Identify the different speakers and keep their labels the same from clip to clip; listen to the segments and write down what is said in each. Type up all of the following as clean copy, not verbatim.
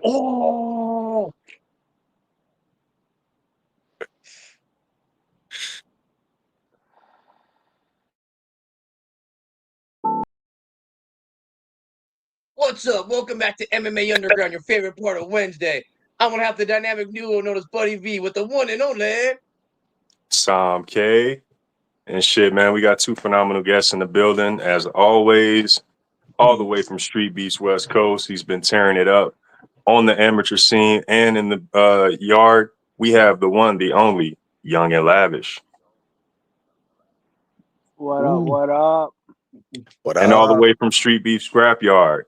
Speaker 1: Oh, what's up? Welcome back to MMA Underground, your favorite part of Wednesday. I'm gonna have the dynamic duo known as Buddy V with the one and only
Speaker 2: Sam K. And shit, man, we got two phenomenal guests in the building, as always, all the way from Streetbeefs West Coast. He's been tearing it up on the amateur scene and in the yard. We have the one, the only, Young and Lavish.
Speaker 3: What up? What up?
Speaker 4: What
Speaker 2: And all the
Speaker 4: up?
Speaker 2: way from Streetbeefs Scrapyard.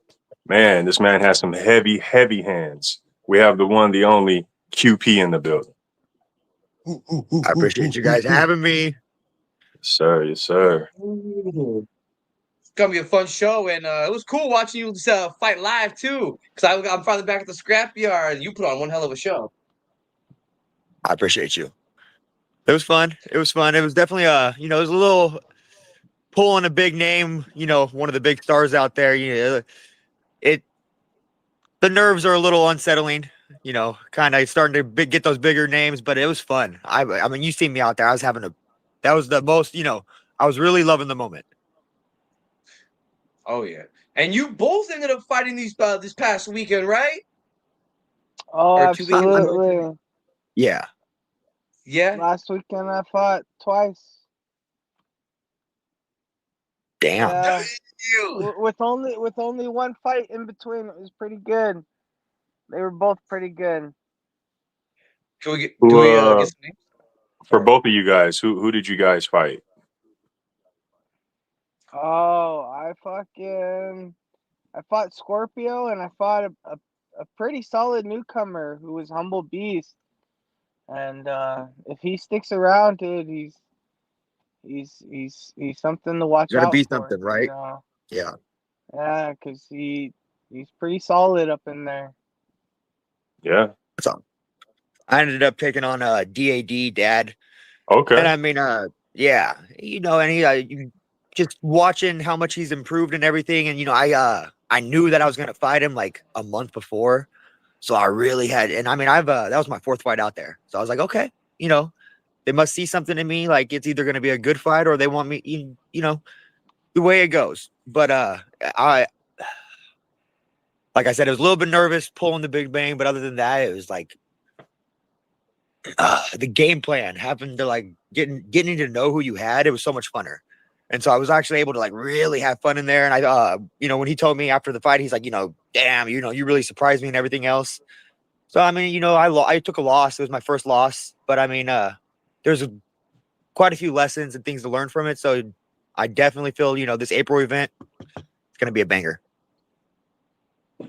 Speaker 2: Man, this man has some heavy, heavy hands. We have the one, the only, QP in the building.
Speaker 4: I appreciate you guys having me.
Speaker 2: Sir, yes, sir.
Speaker 1: It's gonna be a fun show, and it was cool watching you fight live too. Cause I'm finally back at the scrapyard. You put on one hell of a show.
Speaker 4: I appreciate you. It was fun. It was fun. It was definitely it was a little pulling a big name, one of the big stars out there. The nerves are a little unsettling, kind of starting to get those bigger names, but it was fun. I mean, you see me out there. That was the most, I was really loving the moment.
Speaker 1: Oh yeah, and you both ended up fighting these this past weekend, right?
Speaker 3: Oh,
Speaker 1: Or 2 weekends ago?
Speaker 3: absolutely.
Speaker 4: Yeah.
Speaker 1: Yeah.
Speaker 3: Last weekend I fought twice.
Speaker 4: Damn.
Speaker 3: Yeah. With only one fight in between, it was pretty good. They were both pretty good.
Speaker 1: Can we get
Speaker 2: Who,
Speaker 1: get some names?
Speaker 2: For both of you guys, who did you guys fight?
Speaker 3: Oh, I fought Scorpio, and I fought a pretty solid newcomer who was Humble Beast. And if he sticks around, dude, he's something to watch
Speaker 4: Gotta
Speaker 3: out
Speaker 4: be
Speaker 3: for.
Speaker 4: something, right?
Speaker 3: Yeah, because he's pretty solid up in there.
Speaker 2: Yeah.
Speaker 4: So I ended up taking on DAD Dad.
Speaker 2: Okay.
Speaker 4: And I mean, yeah, and he just watching how much he's improved and everything. And, I knew that I was going to fight him like a month before. So I really had, and I mean, that was my fourth fight out there. So I was like, okay, they must see something in me. Like it's either going to be a good fight or they want me, the way it goes. But, like I said, it was a little bit nervous pulling the big bang, but other than that, it was like, the game plan happened to like getting to know who you had. It was so much funner. And so I was actually able to like really have fun in there. And I, when he told me after the fight, he's like, damn, you really surprised me and everything else. So, I mean, I took a loss. It was my first loss, but I mean, there's quite a few lessons and things to learn from it. So I definitely feel, this April event, it's going to be a banger.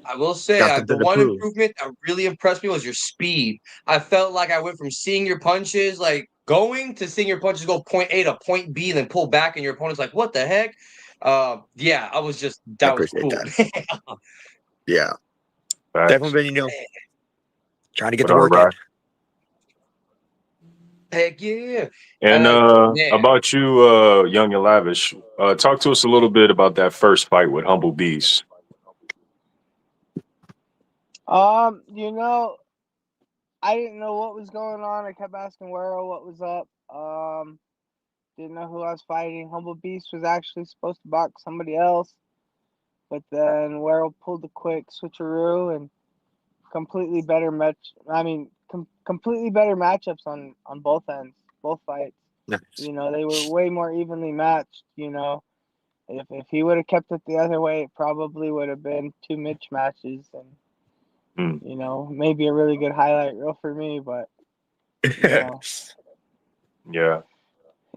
Speaker 1: I will say the one improvement that really impressed me was your speed. I felt like I went from seeing your punches like going to seeing your punches go point A to point B and then pull back, and your opponent's like, "What the heck?" Yeah, I was just that was cool.
Speaker 4: That. Yeah,
Speaker 2: Facts.
Speaker 4: definitely been trying to get the work in.
Speaker 1: Heck yeah!
Speaker 2: And about you, Young and Lavish, talk to us a little bit about that first fight with Humble Beast.
Speaker 3: I didn't know what was going on. I kept asking Wero what was up. Didn't know who I was fighting. Humble Beast was actually supposed to box somebody else, but then Wero pulled a quick switcheroo and completely better completely better matchups on both ends, both fights.
Speaker 4: Nice.
Speaker 3: They were way more evenly matched. If he would have kept it the other way, it probably would have been 2 Mitch matches and maybe a really good highlight reel for me. But
Speaker 2: Yeah.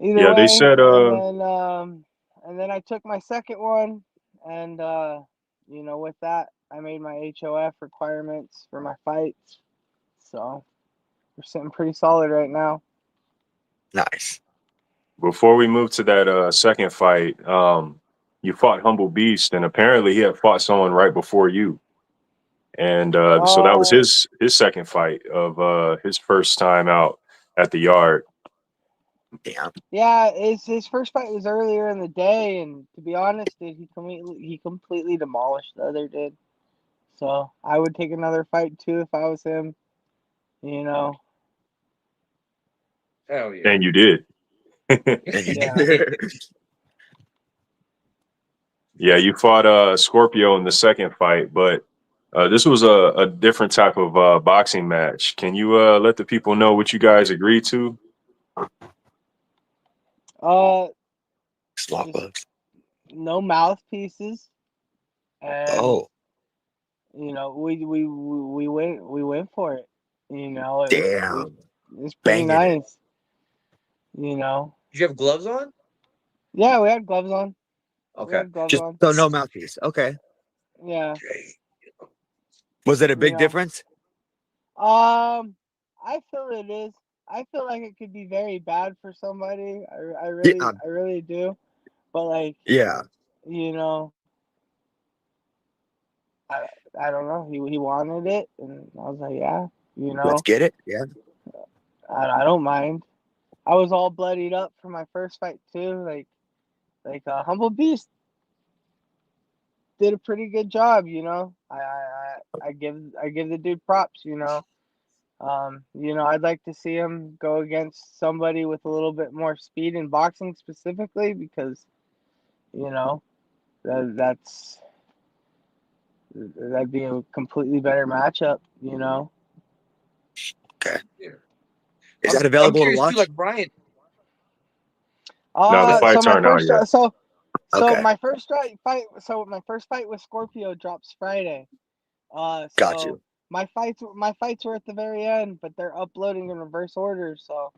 Speaker 3: Either way,
Speaker 2: they said
Speaker 3: and then I took my second one, and with that I made my HOF requirements for my fights. So we're sitting pretty solid right now.
Speaker 4: Nice.
Speaker 2: Before we move to that second fight, you fought Humble Beast, and apparently he had fought someone right before you. And so that was his second fight of his first time out at the yard.
Speaker 3: Yeah, his first fight was earlier in the day, and to be honest, dude, he completely demolished the other dude. So I would take another fight too if I was him. You know.
Speaker 1: Hell yeah.
Speaker 2: And you did.
Speaker 3: Yeah.
Speaker 2: Yeah, you fought Scorpio in the second fight, but this was a different type of boxing match. Can you let the people know what you guys agreed to?
Speaker 4: Slop
Speaker 3: Just
Speaker 4: ups.
Speaker 3: no mouthpieces, and
Speaker 4: Oh,
Speaker 3: you know we went for it. You know,
Speaker 4: damn.
Speaker 3: it's pretty
Speaker 4: Banging it.
Speaker 3: nice. You know.
Speaker 1: Did you have gloves on?
Speaker 3: Yeah, we had gloves on. We
Speaker 1: Okay.
Speaker 3: had gloves
Speaker 4: Just
Speaker 3: on.
Speaker 4: so no mouthpiece. Okay.
Speaker 3: Yeah.
Speaker 4: Was it a
Speaker 3: You
Speaker 4: big
Speaker 3: know.
Speaker 4: difference?
Speaker 3: I feel it is. I feel like it could be very bad for somebody.
Speaker 4: Yeah.
Speaker 3: I really do. But like,
Speaker 4: Yeah.
Speaker 3: you know, I, I don't know. He wanted it, and I was like, yeah, you
Speaker 4: Let's
Speaker 3: know,
Speaker 4: get it. Yeah.
Speaker 3: I don't mind. I was all bloodied up for my first fight too. Like Humble Beast did a pretty good job. You know, I give the dude props. You know, I'd like to see him go against somebody with a little bit more speed in boxing specifically because, you know, that'd be a completely better matchup. You know.
Speaker 4: Okay.
Speaker 1: Yeah.
Speaker 4: Is that
Speaker 1: I'm
Speaker 4: available to
Speaker 1: curious too, like
Speaker 4: watch?
Speaker 1: Ryan.
Speaker 2: No, the
Speaker 3: So
Speaker 2: fights
Speaker 3: my
Speaker 2: aren't out
Speaker 3: first
Speaker 2: yet.
Speaker 3: so
Speaker 4: Okay.
Speaker 3: my first fight so my first fight with Scorpio drops Friday.
Speaker 4: Got you.
Speaker 3: So my fights were at the very end, but they're uploading in reverse order. So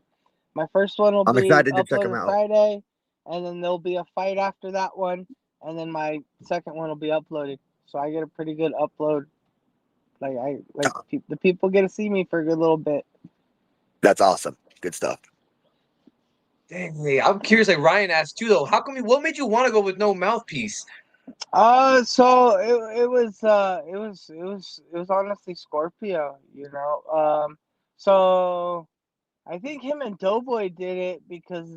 Speaker 3: my first one will
Speaker 4: I'm
Speaker 3: be
Speaker 4: excited to check them
Speaker 3: uploaded
Speaker 4: out.
Speaker 3: Friday, and then there'll be a fight after that one, and then my second one will be uploaded. So I get a pretty good upload. The people get to see me for a good little bit.
Speaker 4: That's awesome. Good stuff.
Speaker 1: Dang, I'm curious. Like Ryan asked too, though. How come? What made you want to go with no mouthpiece?
Speaker 3: So it was honestly Scorpio. So I think him and Doughboy did it because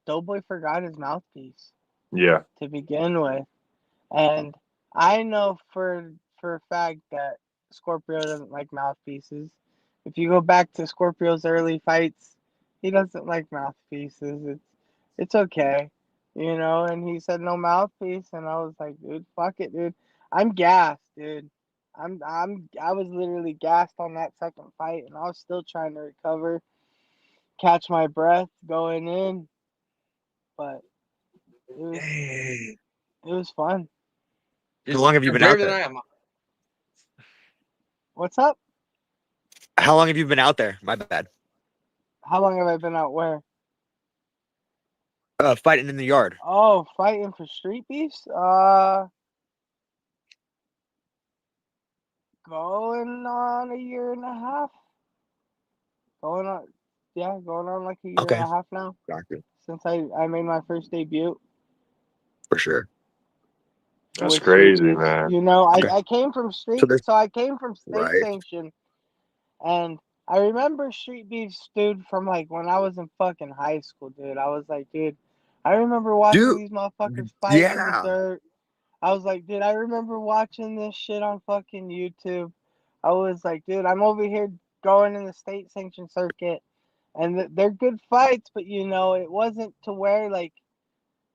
Speaker 3: Doughboy forgot his mouthpiece
Speaker 2: Yeah.
Speaker 3: to begin with. And I know for a fact that Scorpio doesn't like mouthpieces. If you go back to Scorpio's early fights, he doesn't like mouthpieces. It's okay, And he said no mouthpiece, and I was like, dude, fuck it, dude. I'm gassed, dude. I was literally gassed on that second fight, and I was still trying to recover, catch my breath going in, but it was
Speaker 1: Dang.
Speaker 3: it was fun.
Speaker 4: How long have you
Speaker 1: You're
Speaker 4: been out
Speaker 1: braver than
Speaker 4: there?
Speaker 1: I am.
Speaker 3: What's up?
Speaker 4: How long have you been out there? My bad.
Speaker 3: How long have I been out where?
Speaker 4: Fighting in the yard.
Speaker 3: Oh, fighting for Streetbeefs? Going on a year and a half. Going on, yeah, going on like a year and
Speaker 4: Okay.
Speaker 3: a half now
Speaker 4: Got you.
Speaker 3: since I made my first debut
Speaker 4: For sure.
Speaker 2: That's
Speaker 3: with
Speaker 2: crazy,
Speaker 3: Streetbeefs.
Speaker 2: man.
Speaker 4: Okay.
Speaker 3: I came from
Speaker 4: So there's
Speaker 3: I came from state
Speaker 4: right.
Speaker 3: sanction, and I remember Streetbeefs, dude, from like when I was in fucking high school, dude. I was like, dude, I remember watching
Speaker 4: Dude.
Speaker 3: these motherfuckers fight in the
Speaker 4: Yeah.
Speaker 3: dirt. I was like, dude, I remember watching this shit on fucking YouTube. I was like, dude, I'm over here going in the state sanction circuit, and they're good fights, but it wasn't to where like,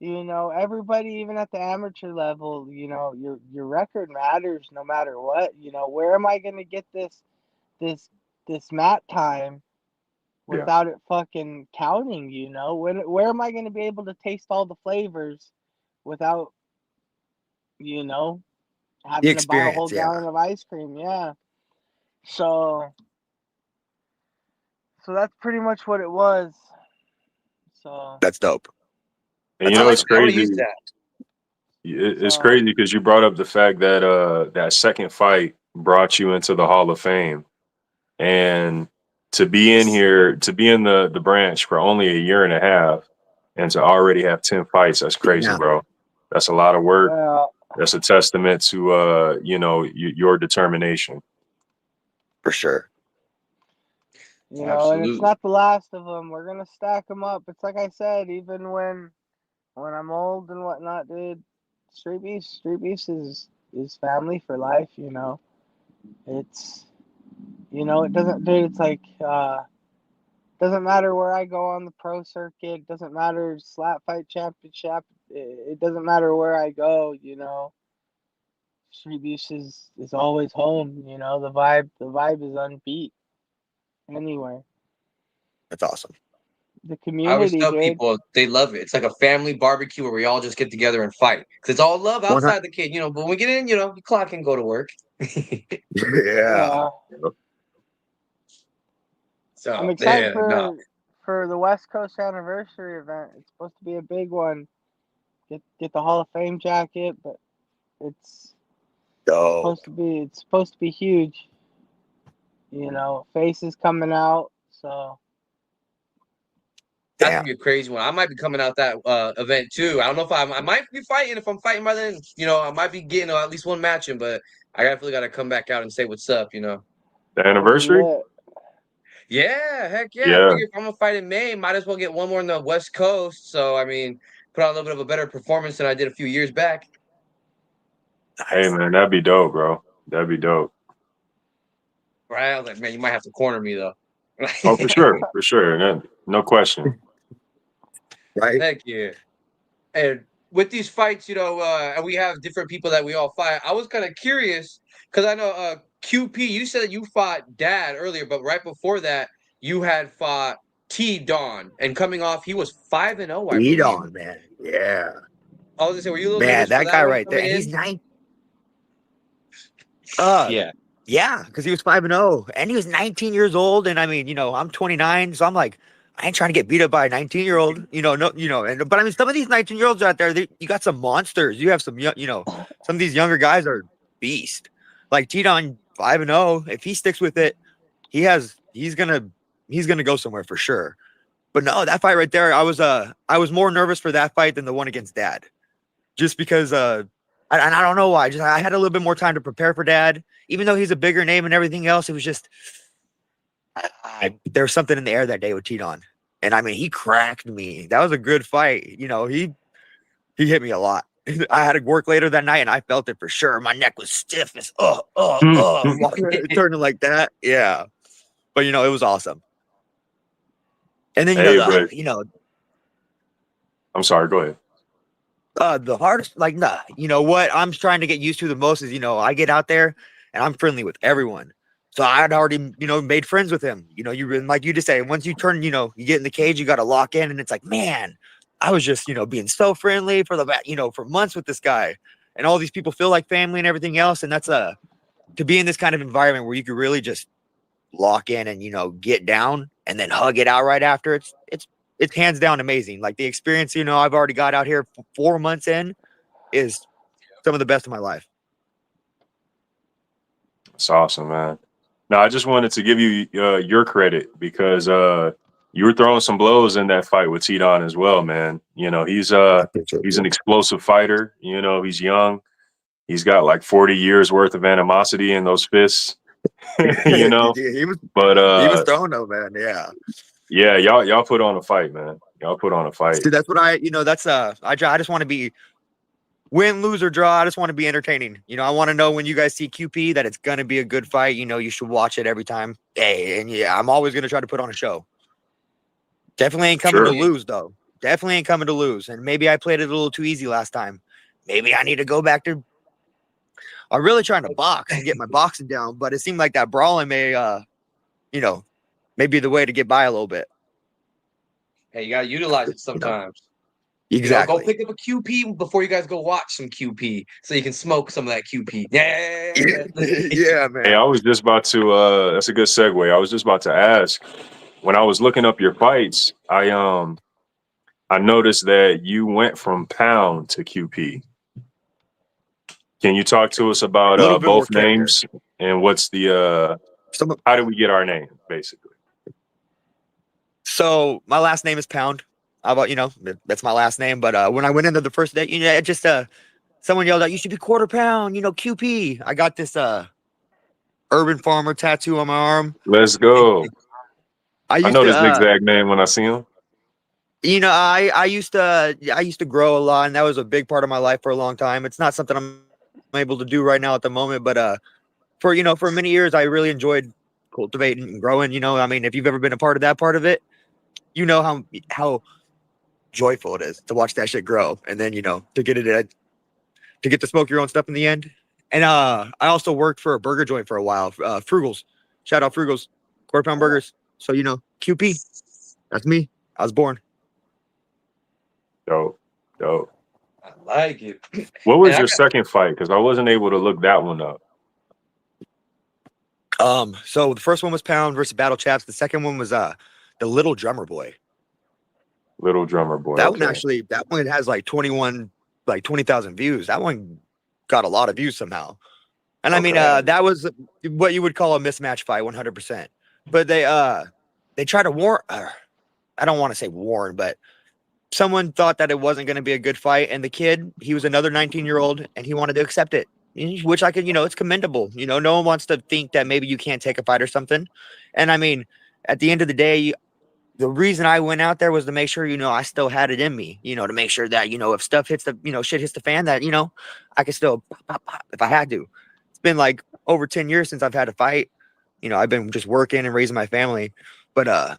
Speaker 3: everybody, even at the amateur level, your record matters no matter what. Where am I gonna get this this mat time
Speaker 2: Yeah.
Speaker 3: without it fucking counting? Where am I gonna be able to taste all the flavors without you know
Speaker 4: The
Speaker 3: having to buy a whole
Speaker 4: experience. Yeah.
Speaker 3: gallon of ice cream? Yeah. So that's pretty much what it was. So
Speaker 4: That's dope.
Speaker 2: And
Speaker 4: That's
Speaker 2: you
Speaker 1: I
Speaker 2: know,
Speaker 1: like
Speaker 2: it's
Speaker 4: awesome.
Speaker 1: that. I want to
Speaker 2: crazy.
Speaker 1: use that.
Speaker 2: It's
Speaker 3: so
Speaker 2: crazy because you brought up the fact that that second fight brought you into the Hall of Fame, and to be in here, to be in the branch for only a year and a half, and to already have 10 fights, that's crazy,
Speaker 4: Yeah.
Speaker 2: bro. That's a lot of work.
Speaker 3: uh,
Speaker 2: That's a testament to your determination.
Speaker 4: For sure.
Speaker 3: and it's
Speaker 1: Absolutely.
Speaker 3: not the last of them. We're gonna stack them up. It's like I said, even when I'm old and whatnot, dude. Street Beefs is family for life. It's, it doesn't, dude, it's like, doesn't matter where I go on the pro circuit, doesn't matter slap fight championship, it doesn't matter where I go, Streetbeefs is always home, the vibe is unbeat anywhere.
Speaker 4: That's awesome.
Speaker 3: The
Speaker 1: I always
Speaker 3: community,
Speaker 1: tell
Speaker 3: dude.
Speaker 1: people they love it. It's like a family barbecue where we all just get together and fight. Because it's all love outside the cage, But when we get in, you clock and go to work.
Speaker 4: Yeah.
Speaker 1: So
Speaker 3: I'm excited
Speaker 1: no.
Speaker 3: for the West Coast anniversary event. It's supposed to be a big one. Get the Hall of Fame jacket, but it's supposed to be huge. Faces coming out, so
Speaker 1: That's gonna be a crazy one. I might be coming out that event too. I don't know if I might be fighting. If I'm fighting by then, I might be getting at least one match in. But I definitely got to come back out and say what's up.
Speaker 2: The anniversary.
Speaker 1: Yeah, heck yeah.
Speaker 2: Yeah.
Speaker 1: I figure if I'm gonna fight in May, might as well get one more in the West Coast. So I mean, put on a little bit of a better performance than I did a few years back.
Speaker 2: Hey man, that'd be dope, bro. That'd be dope.
Speaker 1: Right? I was like, man, you might have to corner me though.
Speaker 2: Oh, for sure, no question.
Speaker 4: Right?
Speaker 1: Heck yeah. And with these fights, and we have different people that we all fight. I was kind of curious because I know QP. You said that you fought Dad earlier, but right before that, you had fought T Don, and coming off, he was 5-0. I believe.
Speaker 4: On, man. Yeah.
Speaker 1: I was gonna say, were you a little
Speaker 4: Man,
Speaker 1: nervous
Speaker 4: that
Speaker 1: for that
Speaker 4: guy
Speaker 1: one
Speaker 4: right there.
Speaker 1: coming
Speaker 4: He's
Speaker 1: in?
Speaker 4: 9.
Speaker 1: Yeah,
Speaker 4: because he was 5-0 and he was 19 years old. And I mean, I'm 29, so I'm like, I ain't trying to get beat up by a 19-year-old, but I mean, some of these 19-year-olds out there, you got some monsters. You have some, some of these younger guys are beast. Like T-Don 5-0, if he sticks with it, he's gonna go somewhere for sure. But no, that fight right there, I was more nervous for that fight than the one against Dad, just because and I don't know why. I had a little bit more time to prepare for Dad, even though he's a bigger name and everything else. It was just there was something in the air that day with T-Don, and I mean, he cracked me. That was a good fight. He hit me a lot. I had to work later that night, and I felt it for sure. My neck was stiff as turning like that. Yeah, but it was awesome. And then
Speaker 2: I'm sorry. Go ahead.
Speaker 4: The hardest, what I'm trying to get used to the most is, I get out there and I'm friendly with everyone. So I had already, made friends with him. Like you just say, once you turn, you get in the cage, you got to lock in, and it's like, man, I was just, being so friendly for for months with this guy, and all these people feel like family and everything else. And that's to be in this kind of environment where you could really just lock in and, get down and then hug it out right after. It's hands down amazing. Like the experience, I've already got out here 4 months in is some of the best of my life.
Speaker 2: It's awesome, man. Now, I just wanted to give you your credit because you were throwing some blows in that fight with T-Don as well, man. He's an explosive fighter. He's young. He's got like 40 years worth of animosity in those fists.
Speaker 4: He was throwing though, man. Yeah.
Speaker 2: Yeah, y'all put on a fight, man. Y'all put on a fight.
Speaker 4: See, that's what I just want to be win, lose, or draw. I just want to be entertaining. I want to know when you guys see QP that it's gonna be a good fight. You should watch it every time. Hey, and yeah, I'm always gonna try to put on a show. Definitely ain't coming to lose though. Definitely ain't coming to lose. And maybe I played it a little too easy last time. Maybe I need to go back to. I'm really trying to box and get my boxing down, but it seemed like that brawling may maybe the way to get by a little bit.
Speaker 1: Hey, you gotta utilize it sometimes.
Speaker 4: Exactly.
Speaker 1: Go pick up a QP before you guys go watch some QP, so you can smoke some of that QP. Yeah,
Speaker 4: yeah, man.
Speaker 2: Hey, I was just about to. That's a good segue. I was just about to ask. When I was looking up your fights, I noticed that you went from pound to QP. Can you talk to us about both names and what's the how do we get our name, basically?
Speaker 4: So my last name is Pound. How about, that's my last name. But when I went into the first day, it just someone yelled out, "You should be quarter pound, QP." I got this urban farmer tattoo on my arm.
Speaker 2: Let's go. I know this zigzag name when I see him.
Speaker 4: I used to grow a lot, and that was a big part of my life for a long time. It's not something I'm able to do right now at the moment, but for many years, I really enjoyed cultivating and growing. I mean, if you've ever been a part of that part of it, you know how joyful it is to watch that shit grow, and then to get to smoke your own stuff in the end. And I also worked for a burger joint for a while, Frugals. Shout out Frugals, quarter pound burgers. So QP, that's me. I was born.
Speaker 2: Dope.
Speaker 1: I like it.
Speaker 2: What was your second fight? Because I wasn't able to look that one up.
Speaker 4: So the first one was Pound versus Battle Chaps. The second one was the Little Drummer Boy.
Speaker 2: Little Drummer Boy.
Speaker 4: That one has like 20,000 views. That one got a lot of views somehow. And I mean, that was what you would call a mismatch fight, 100%. But they tried to warn. I don't want to say warn, but someone thought that it wasn't going to be a good fight, and the kid, he was another 19-year-old, and he wanted to accept it, which I could, it's commendable. No one wants to think that maybe you can't take a fight or something. And I mean, at the end of the day, the reason I went out there was to make sure, I still had it in me, to make sure that, if stuff hits the, shit hits the fan, that, I could still pop if I had to. It's been like over 10 years since I've had a fight. I've been just working and raising my family, but,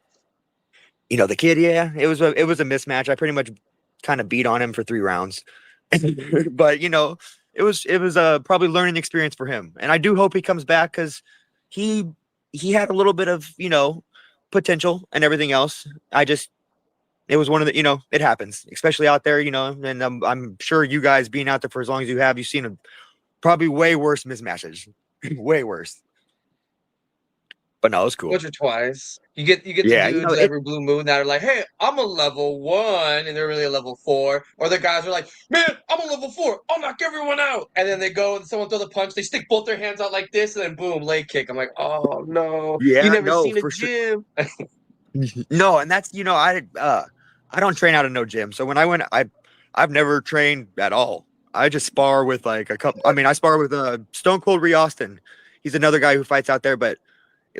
Speaker 4: the kid, yeah, it was a mismatch. I pretty much kind of beat on him for 3 rounds, but it was probably learning experience for him. And I do hope he comes back, because he had a little bit of, potential and everything else. It was one of the, it happens, especially out there, and I'm sure you guys being out there for as long as you have, you've seen probably way worse mismatches, way worse. But no, it was cool.
Speaker 1: Once or twice. You get the dudes every blue moon that are like, hey, I'm a level 1, and they're really a level 4. Or the guys are like, man, I'm a level 4. I'll knock everyone out. And then they go and someone throws a punch. They stick both their hands out like this, and then boom, leg kick. I'm like, oh no.
Speaker 4: Yeah,
Speaker 1: you never seen a gym.
Speaker 4: Sure. No, and that's I don't train out of no gym. So when I went, I've never trained at all. I just spar with like a couple. I mean, I spar with Stone Cold Ree Austin. He's another guy who fights out there, but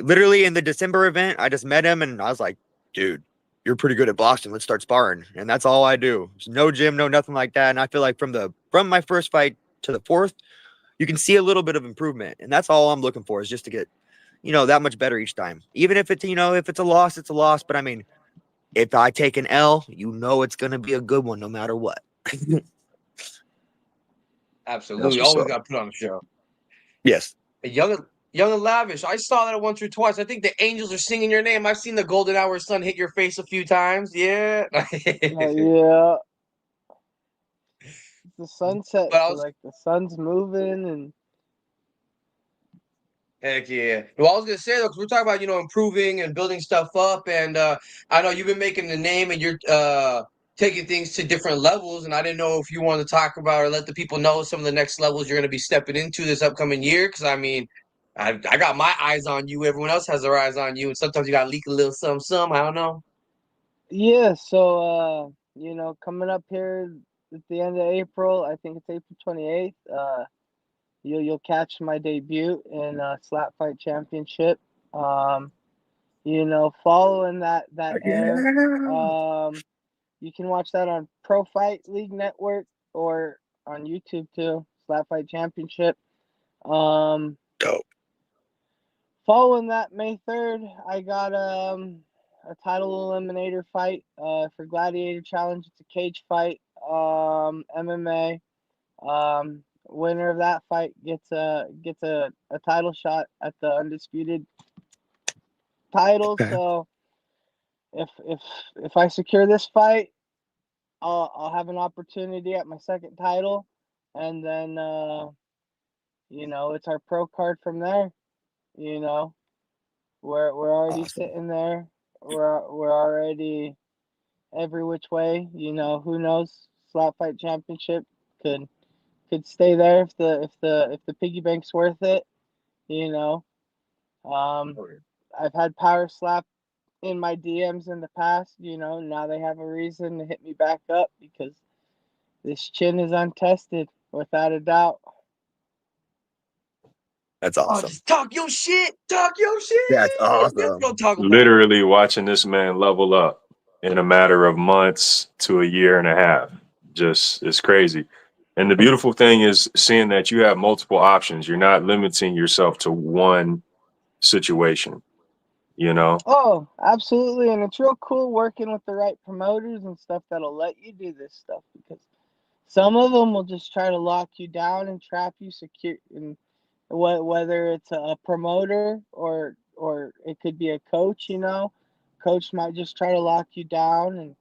Speaker 4: literally in the December event, I just met him and I was like, dude, you're pretty good at boxing. Let's start sparring. And that's all I do. There's no gym, no nothing like that. And I feel like from my first fight to the 4th, you can see a little bit of improvement. And that's all I'm looking for, is just to get, that much better each time. Even if it's, if it's a loss, it's a loss. But I mean, if I take an L, it's going to be a good one no matter what.
Speaker 1: Absolutely. Always got to put on a show.
Speaker 4: Yes.
Speaker 1: Young and Lavish. I saw that once or twice. I think the Angels are singing your name. I've seen the golden hour sun hit your face a few times. Yeah.
Speaker 3: Yeah. The sunset, like the sun's moving and.
Speaker 1: Heck yeah. Well, I was going to say, though, because we're talking about, improving and building stuff up. And I know you've been making the name and you're taking things to different levels. And I didn't know if you wanted to talk about or let the people know some of the next levels you're going to be stepping into this upcoming year. Because, I mean, I got my eyes on you. Everyone else has their eyes on you. And sometimes you got to leak a little some. I don't know.
Speaker 3: Yeah. So, coming up here at the end of April, I think it's April 28th. You'll catch my debut in Slap Fight Championship. Following that air, you can watch that on Pro Fight League Network or on YouTube too. Slap Fight Championship.
Speaker 4: Dope.
Speaker 3: Following that, May 3rd, I got a title eliminator fight for Gladiator Challenge. It's a cage fight, MMA. Winner of that fight gets a title shot at the undisputed title.
Speaker 4: Okay.
Speaker 3: So if I secure this fight, I'll have an opportunity at my second title, and then it's our pro card from there. We're already
Speaker 4: awesome.
Speaker 3: sitting there. We're already every which way. Who knows? Slap Fight Championship could stay there if the piggy bank's worth it. I've had Power Slap in my DMs in the past. Now they have a reason to hit me back up because this chin is untested without a doubt.
Speaker 4: That's awesome.
Speaker 1: Just talk your shit.
Speaker 4: That's awesome.
Speaker 2: Literally watching this man level up in a matter of months to a year and a half. Just, it's crazy. And the beautiful thing is seeing that you have multiple options. You're not limiting yourself to one situation, you know?
Speaker 3: Oh, absolutely. And it's real cool working with the right promoters and stuff that'll let you do this stuff, because some of them will just try to lock you down and trap you secure. And whether it's a promoter or it could be a coach, coach might just try to lock you down. And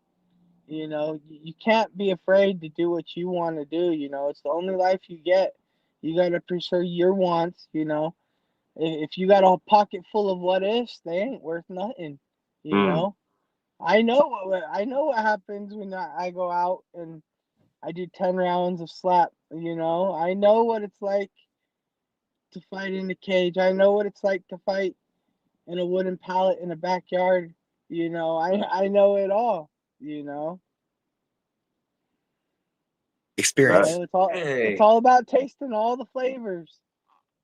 Speaker 3: you can't be afraid to do what you want to do. It's the only life you get. You got to pursue your wants. If you got a pocket full of what ifs, they ain't worth nothing.
Speaker 2: Mm.
Speaker 3: I know what happens when I go out and I do 10 rounds of slap. I know what it's like to fight in the cage. I know what it's like to fight in a wooden pallet in a backyard. I know it all.
Speaker 4: Experience.
Speaker 3: It's all about tasting all the flavors.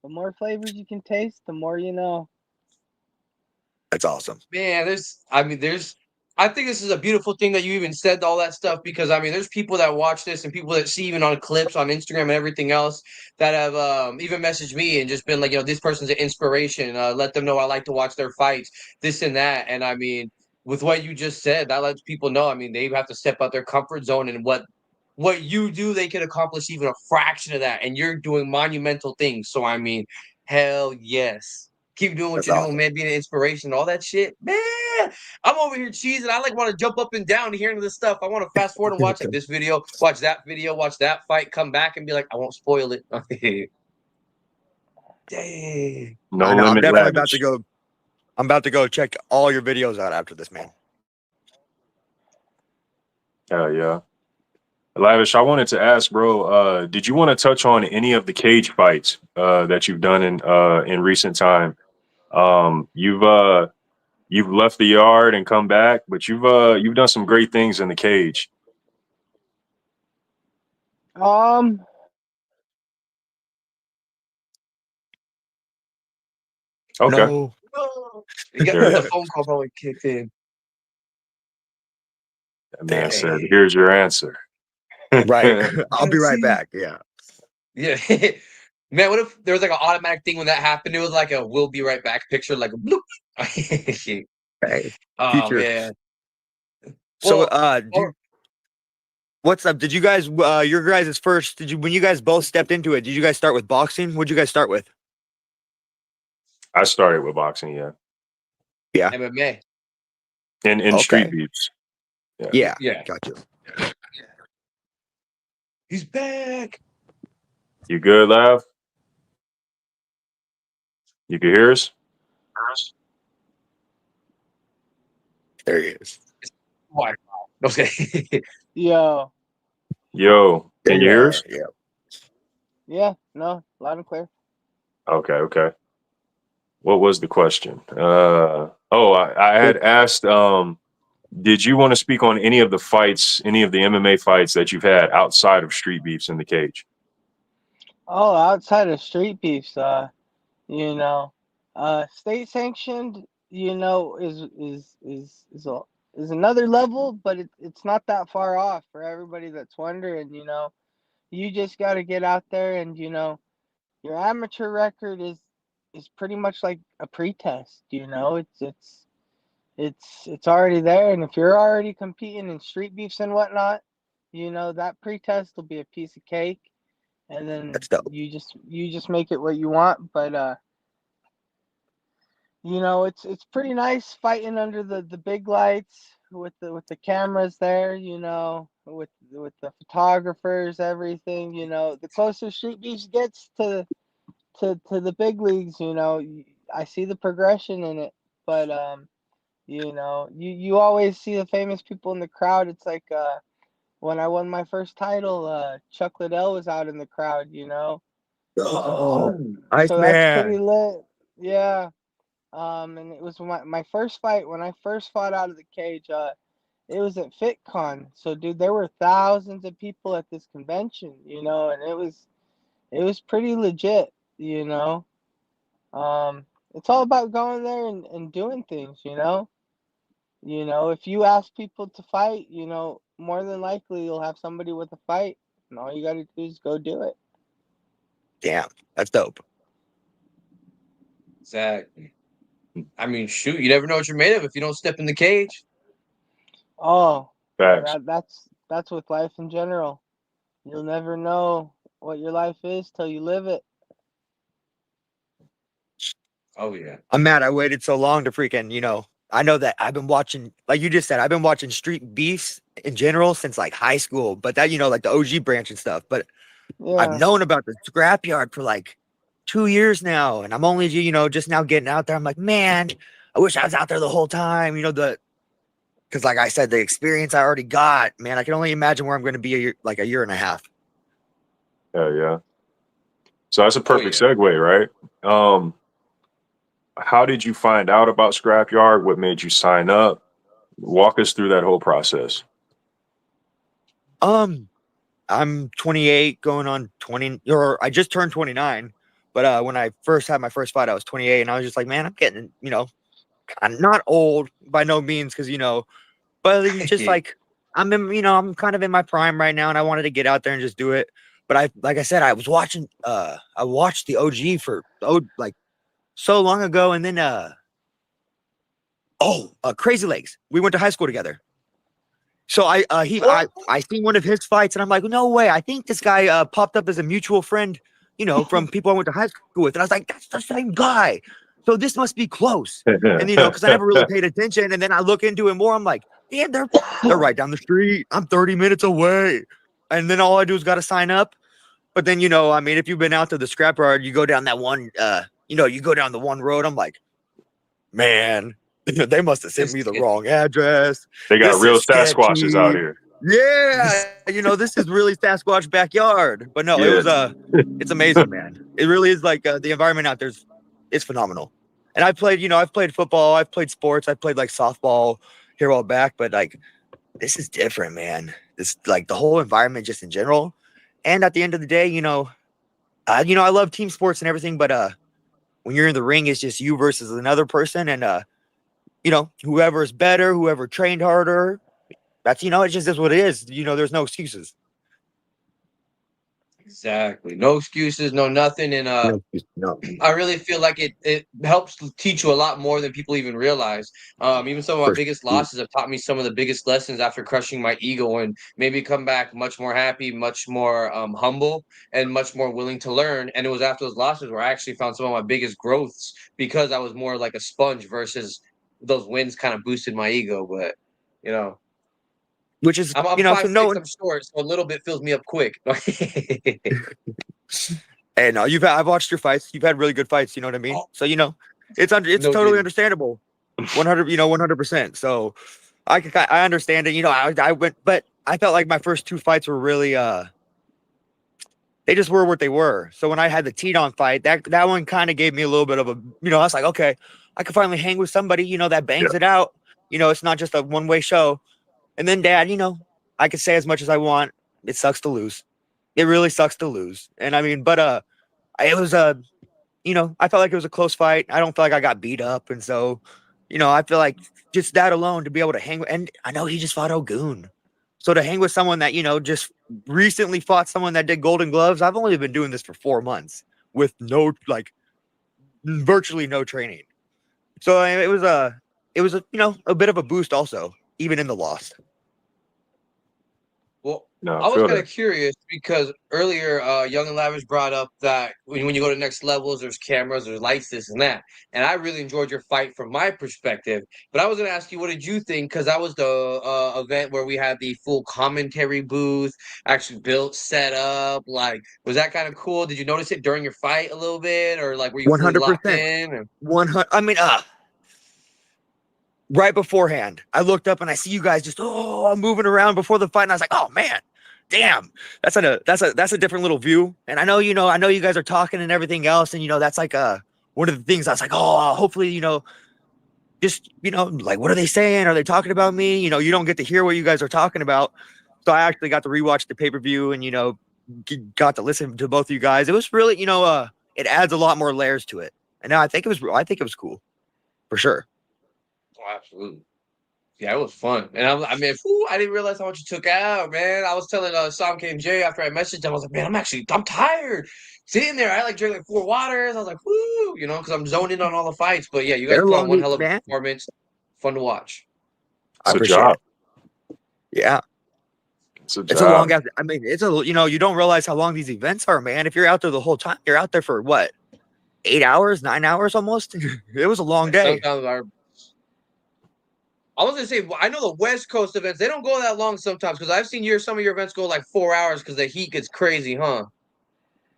Speaker 3: The more flavors you can taste, the more you know.
Speaker 4: That's awesome.
Speaker 1: Man, I think this is a beautiful thing that you even said all that stuff, because I mean, there's people that watch this and people that see even on clips on Instagram and everything else that have even messaged me and just been like, this person's an inspiration. Let them know I like to watch their fights, this and that. And I mean, with what you just said, that lets people know. I mean, they have to step out their comfort zone, and what you do, they can accomplish even a fraction of that. And you're doing monumental things. So I mean, hell yes. Keep doing what
Speaker 4: That's
Speaker 1: you're
Speaker 4: awesome.
Speaker 1: doing, man. Being an inspiration, all that shit, man. I'm over here cheesing. I like want to jump up and down hearing this stuff. I want to fast forward and watch like this video, watch that fight, come back and be like, I won't spoil it. Dang.
Speaker 2: No
Speaker 4: I know. I'm
Speaker 2: limit
Speaker 4: definitely
Speaker 2: Lavish.
Speaker 4: about to go. I'm about to go check all your videos out after this, man.
Speaker 2: Hell yeah. Lavish, I wanted to ask, bro, did you want to touch on any of the cage fights that you've done in recent time? You've left the yard and come back, but you've done some great things in the cage.
Speaker 3: Um,
Speaker 2: Okay.
Speaker 4: No.
Speaker 1: You got
Speaker 2: Yeah.
Speaker 1: the phone call probably kicked in.
Speaker 2: That man said,
Speaker 1: Dang.
Speaker 2: here's your answer.
Speaker 4: Right. I'll be right
Speaker 1: See?
Speaker 4: back. Yeah.
Speaker 1: Yeah. Man, what if there was like an automatic thing when that happened? It was like a "we'll be right back" picture, like a bloop.
Speaker 4: Hey,
Speaker 1: Oh
Speaker 4: future.
Speaker 1: man.
Speaker 4: So,
Speaker 1: Well,
Speaker 4: what's up? Did you guys, your guys' first, when you guys both stepped into it, did you guys start with boxing? What'd you guys start with?
Speaker 2: I started with boxing, yeah.
Speaker 4: Yeah.
Speaker 1: MMA.
Speaker 2: In Street
Speaker 4: Okay.
Speaker 2: Beefs.
Speaker 4: Yeah.
Speaker 1: Yeah.
Speaker 4: Gotcha.
Speaker 1: He's back.
Speaker 2: You good, Lav? You can hear us?
Speaker 4: There he is.
Speaker 1: Why? Okay.
Speaker 3: yo,
Speaker 2: Yo,
Speaker 4: There
Speaker 2: can you
Speaker 4: you
Speaker 2: hear
Speaker 4: are.
Speaker 2: us?
Speaker 4: Yeah.
Speaker 3: yeah, no, loud and clear.
Speaker 2: Okay. What was the question? I had asked, did you want to speak on any of the fights, any of the MMA fights that you've had outside of Street Beefs in the cage?
Speaker 3: Oh, outside of street beefs, you know, state sanctioned, is another level, but it's not that far off for everybody that's wondering. You just got to get out there, and your amateur record is pretty much like a pretest. It's already there, and if you're already competing in street beefs and whatnot, that pretest will be a piece of cake, and then
Speaker 4: That's dope.
Speaker 3: you just make it what you want. But it's pretty nice fighting under the big lights with the cameras there, with the photographers, everything. The closer street beefs gets to the big leagues, I see the progression in it. But you always see the famous people in the crowd. It's like when I won my first title, Chuck Liddell was out in the crowd.
Speaker 4: Oh,
Speaker 3: So that's
Speaker 4: Iceman.
Speaker 3: pretty lit. Yeah. And it was my first fight when I first fought out of the cage. It was at FitCon. So dude, there were thousands of people at this convention, and it was pretty legit, It's all about going there and doing things. If you ask people to fight, more than likely you'll have somebody with a fight. and all you got to do is go do it.
Speaker 4: Damn, that's dope.
Speaker 1: Exactly. I mean, shoot, you never know what you're made of if you don't step in the cage.
Speaker 3: Oh,
Speaker 2: Facts.
Speaker 3: that's with life in general. You'll never know what your life is till you live it.
Speaker 1: Oh yeah.
Speaker 4: I'm mad I waited so long to freaking, I know that I've been watching, like you just said, I've been watching Streetbeefs in general since like high school, but that, like the OG branch and stuff. But I've
Speaker 3: Yeah.
Speaker 4: known about the Scrapyard for like 2 years now. And I'm only, just now getting out there. I'm like, man, I wish I was out there the whole time. Because like I said, the experience I already got, man, I can only imagine where I'm going to be a year and a half.
Speaker 2: Hell yeah. So that's a perfect segue, right? How did you find out about Scrapyard? What made you sign up? Walk us through that whole process.
Speaker 4: I'm 28 going on 20, or I just turned 29. But when I first had my first fight, I was 28 and I was just like, man, I'm getting, I'm not old by no means. Cause but it's just like, I'm kind of in my prime right now and I wanted to get out there and just do it. But like I said, I watched the OG for like so long ago. And then, Crazy Legs. We went to high school together. So I seen one of his fights and I'm like, no way. I think this guy popped up as a mutual friend, from people I went to high school with. And I was like, that's the same guy. So this must be close. And because I never really paid attention. And then I look into it more. I'm like, yeah, they're right down the street. I'm 30 minutes away. And then all I do is got to sign up. But then, if you've been out to the Scrapyard, you go down that one, you go down the one road. I'm like, man, they must have sent me the wrong address.
Speaker 2: They got real Sasquatches out here.
Speaker 4: Yeah, this is really Sasquatch backyard. But no, it was it's amazing, man. It really is like the environment out there is phenomenal. And I've played football, I've played sports, I've played like softball here a while back, but like this is different, man. This like the whole environment just in general. And at the end of the day, I love team sports and everything, but when you're in the ring, it's just you versus another person, and whoever's better, whoever trained harder. That's it just is what it is. There's no excuses.
Speaker 1: Exactly. No excuses, no nothing. And
Speaker 4: No.
Speaker 1: I really feel like it helps teach you a lot more than people even realize. Even some of my biggest losses have taught me some of the biggest lessons after crushing my ego and maybe come back much more happy, much more humble, and much more willing to learn. And it was after those losses where I actually found some of my biggest growths because I was more like a sponge versus those wins kind of boosted my ego. But
Speaker 4: which is
Speaker 1: I'm 5'6", I'm short, so a little bit fills me up quick.
Speaker 4: And I've watched your fights. You've had really good fights. You know what I mean? So it's totally understandable. 100%. So I understand it. I went, but I felt like my first two fights were really they just were what they were. So when I had the Teton fight, that one kind of gave me a little bit of a I was like, okay, I could finally hang with somebody that bangs it out. It's not just a one-way show. And then Dad, I could say as much as I want. It sucks to lose. It really sucks to lose. And I mean, but it was I felt like it was a close fight. I don't feel like I got beat up. And so, I feel like just that alone to be able to hang with, and I know he just fought Ogun. So to hang with someone that, just recently fought someone that did Golden Gloves. I've only been doing this for 4 months with virtually no training. So it was a bit of a boost also, even in the loss.
Speaker 1: Well, I was kind of curious because earlier, Young and Lavish brought up that when you go to next levels, there's cameras, there's lights, this and that. And I really enjoyed your fight from my perspective. But I was going to ask you, what did you think? Because that was the event where we had the full commentary booth, actually built, set up. Like, was that kind of cool? Did you notice it during your fight a little bit? Or like, were you fully locked in?
Speaker 4: 100. I mean, right beforehand, I looked up and I see you guys just moving around before the fight, and I was like, "Oh man, damn, that's a different little view." And I know you guys are talking and everything else, and that's like one of the things I was like, "Oh, hopefully just like what are they saying? Are they talking about me?" You don't get to hear what you guys are talking about, so I actually got to rewatch the pay-per-view and got to listen to both of you guys. It was really it adds a lot more layers to it, and I think it was cool for sure.
Speaker 1: Oh, absolutely. Yeah, it was fun. And I mean, I didn't realize how much you took out, man. I was telling Sam K and Jay after I messaged him, I was like, man, I'm tired. Sitting there, I like drank like 4 waters. I was like, woo, because I'm zoned in on all the fights. But yeah, you guys
Speaker 4: They're
Speaker 1: put on
Speaker 4: long,
Speaker 1: one hell of a
Speaker 4: man.
Speaker 1: performance. Fun to watch.
Speaker 4: I
Speaker 2: It's a
Speaker 4: appreciate
Speaker 2: job.
Speaker 4: it. Yeah.
Speaker 2: It's a
Speaker 4: It's a
Speaker 2: job.
Speaker 4: long, I mean, you don't realize how long these events are, man. If you're out there the whole time, you're out there for what, 8 hours, 9 hours almost? It was a long day.
Speaker 1: Sometimes I was gonna say, I know the West Coast events, they don't go that long sometimes, because I've seen some of your events go like 4 hours because the heat gets crazy, huh?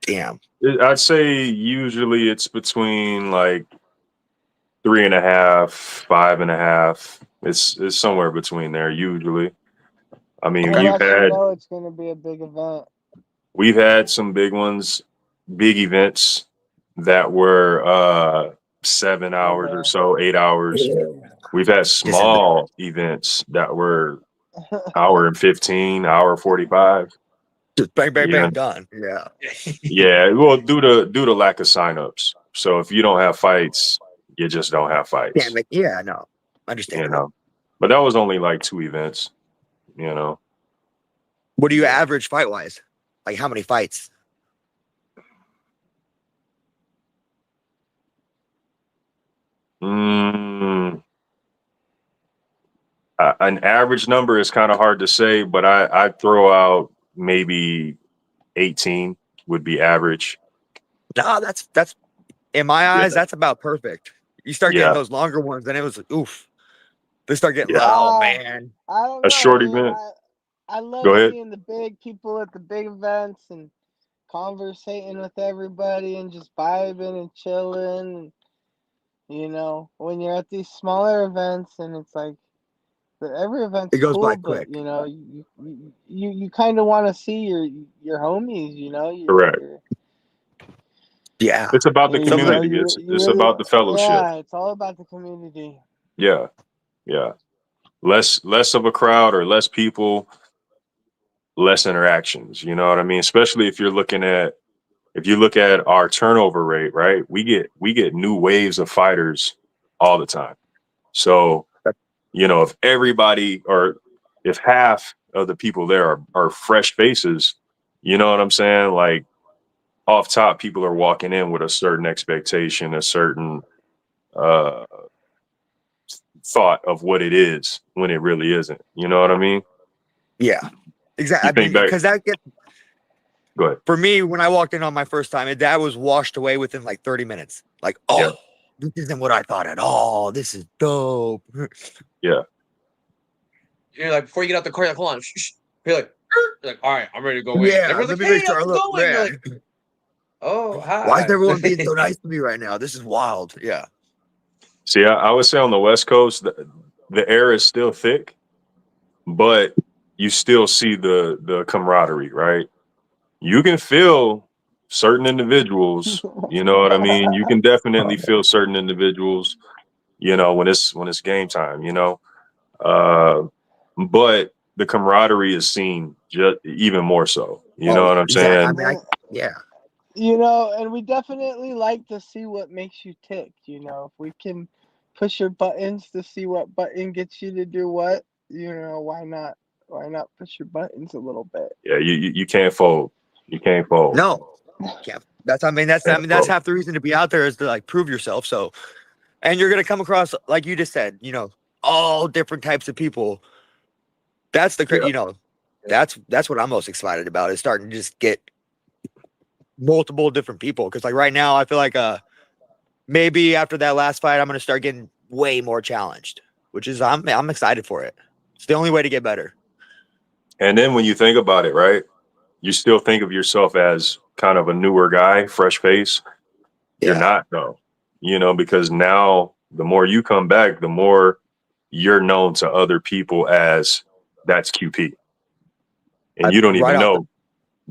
Speaker 4: Damn.
Speaker 2: I'd say usually it's between like 3.5, 5.5. It's somewhere between there usually. I mean,
Speaker 3: Unless you know it's going to be a big event.
Speaker 2: We've had some big ones, big events that were 7 hours or so, 8 hours. We've had small events that were hour and 15, hour 45.
Speaker 4: Just bang, bang, bang, done. Yeah.
Speaker 2: Yeah. Well, due to lack of signups. So if you don't have fights, you just don't have fights.
Speaker 4: Damn it. Yeah, no. Understand.
Speaker 2: But that was only like 2 events,
Speaker 4: What do you average fight wise? Like how many fights?
Speaker 2: An average number is kind of hard to say, but I throw out maybe 18 would be average.
Speaker 4: No, that's in my eyes, that's about perfect. You start getting those longer ones, and it was like, oof. They start getting oh man.
Speaker 3: I don't know,
Speaker 2: a short
Speaker 3: man.
Speaker 2: event.
Speaker 3: I love seeing the big people at the big events and conversating with everybody and just vibing and chilling. When you're at these smaller events and it's like every event's
Speaker 4: goes
Speaker 3: cool,
Speaker 4: by
Speaker 3: but
Speaker 4: quick.
Speaker 3: you kind of want to see your homies.
Speaker 2: Correct.
Speaker 4: Yeah,
Speaker 2: it's about the community. It's really, about the fellowship.
Speaker 3: Yeah, it's all about the community.
Speaker 2: Yeah. Less of a crowd or less people, less interactions. You know what I mean? Especially if you look at our turnover rate, right? We get new waves of fighters all the time. So, if everybody or if half of the people there are fresh faces, you know what I'm saying? Like off top, people are walking in with a certain expectation, a certain thought of what it is when it really isn't. You know what I mean?
Speaker 4: Yeah, exactly. Because that gets.
Speaker 2: Go ahead.
Speaker 4: For me, when I walked in on my first time, that was washed away within like 30 minutes. Like, this isn't what I thought at all. This is dope.
Speaker 2: Yeah.
Speaker 1: You're like, before you get out the car, you're like, hold on. You're like, all right, I'm ready to go in.
Speaker 4: Yeah,
Speaker 1: everyone's like, hey, how's it going? You're like, oh, hi.
Speaker 4: Why is everyone being so nice to me right now? This is wild. Yeah.
Speaker 2: See, I would say on the West Coast, the air is still thick, but you still see the camaraderie, right? You can feel certain individuals, you know what I mean? You can definitely feel certain individuals, when it's game time, but the camaraderie is seen just even more so. You know what I'm saying?
Speaker 4: I mean, yeah.
Speaker 3: And we definitely like to see what makes you tick. If we can push your buttons to see what button gets you to do what, why not? Why not push your buttons a little bit?
Speaker 2: Yeah, you can't fold. You can't fold.
Speaker 4: No. Yeah. That's half the reason to be out there is to like prove yourself. So, and you're gonna come across, like you just said, all different types of people. That's that's what I'm most excited about, is starting to just get multiple different people. Because like right now, I feel like maybe after that last fight, I'm gonna start getting way more challenged, which is I'm excited for it. It's the only way to get better.
Speaker 2: And then when you think about it, right, you still think of yourself as kind of a newer guy, fresh face. You're not though, because now the more you come back, the more you're known to other people as that's QP. And you don't even know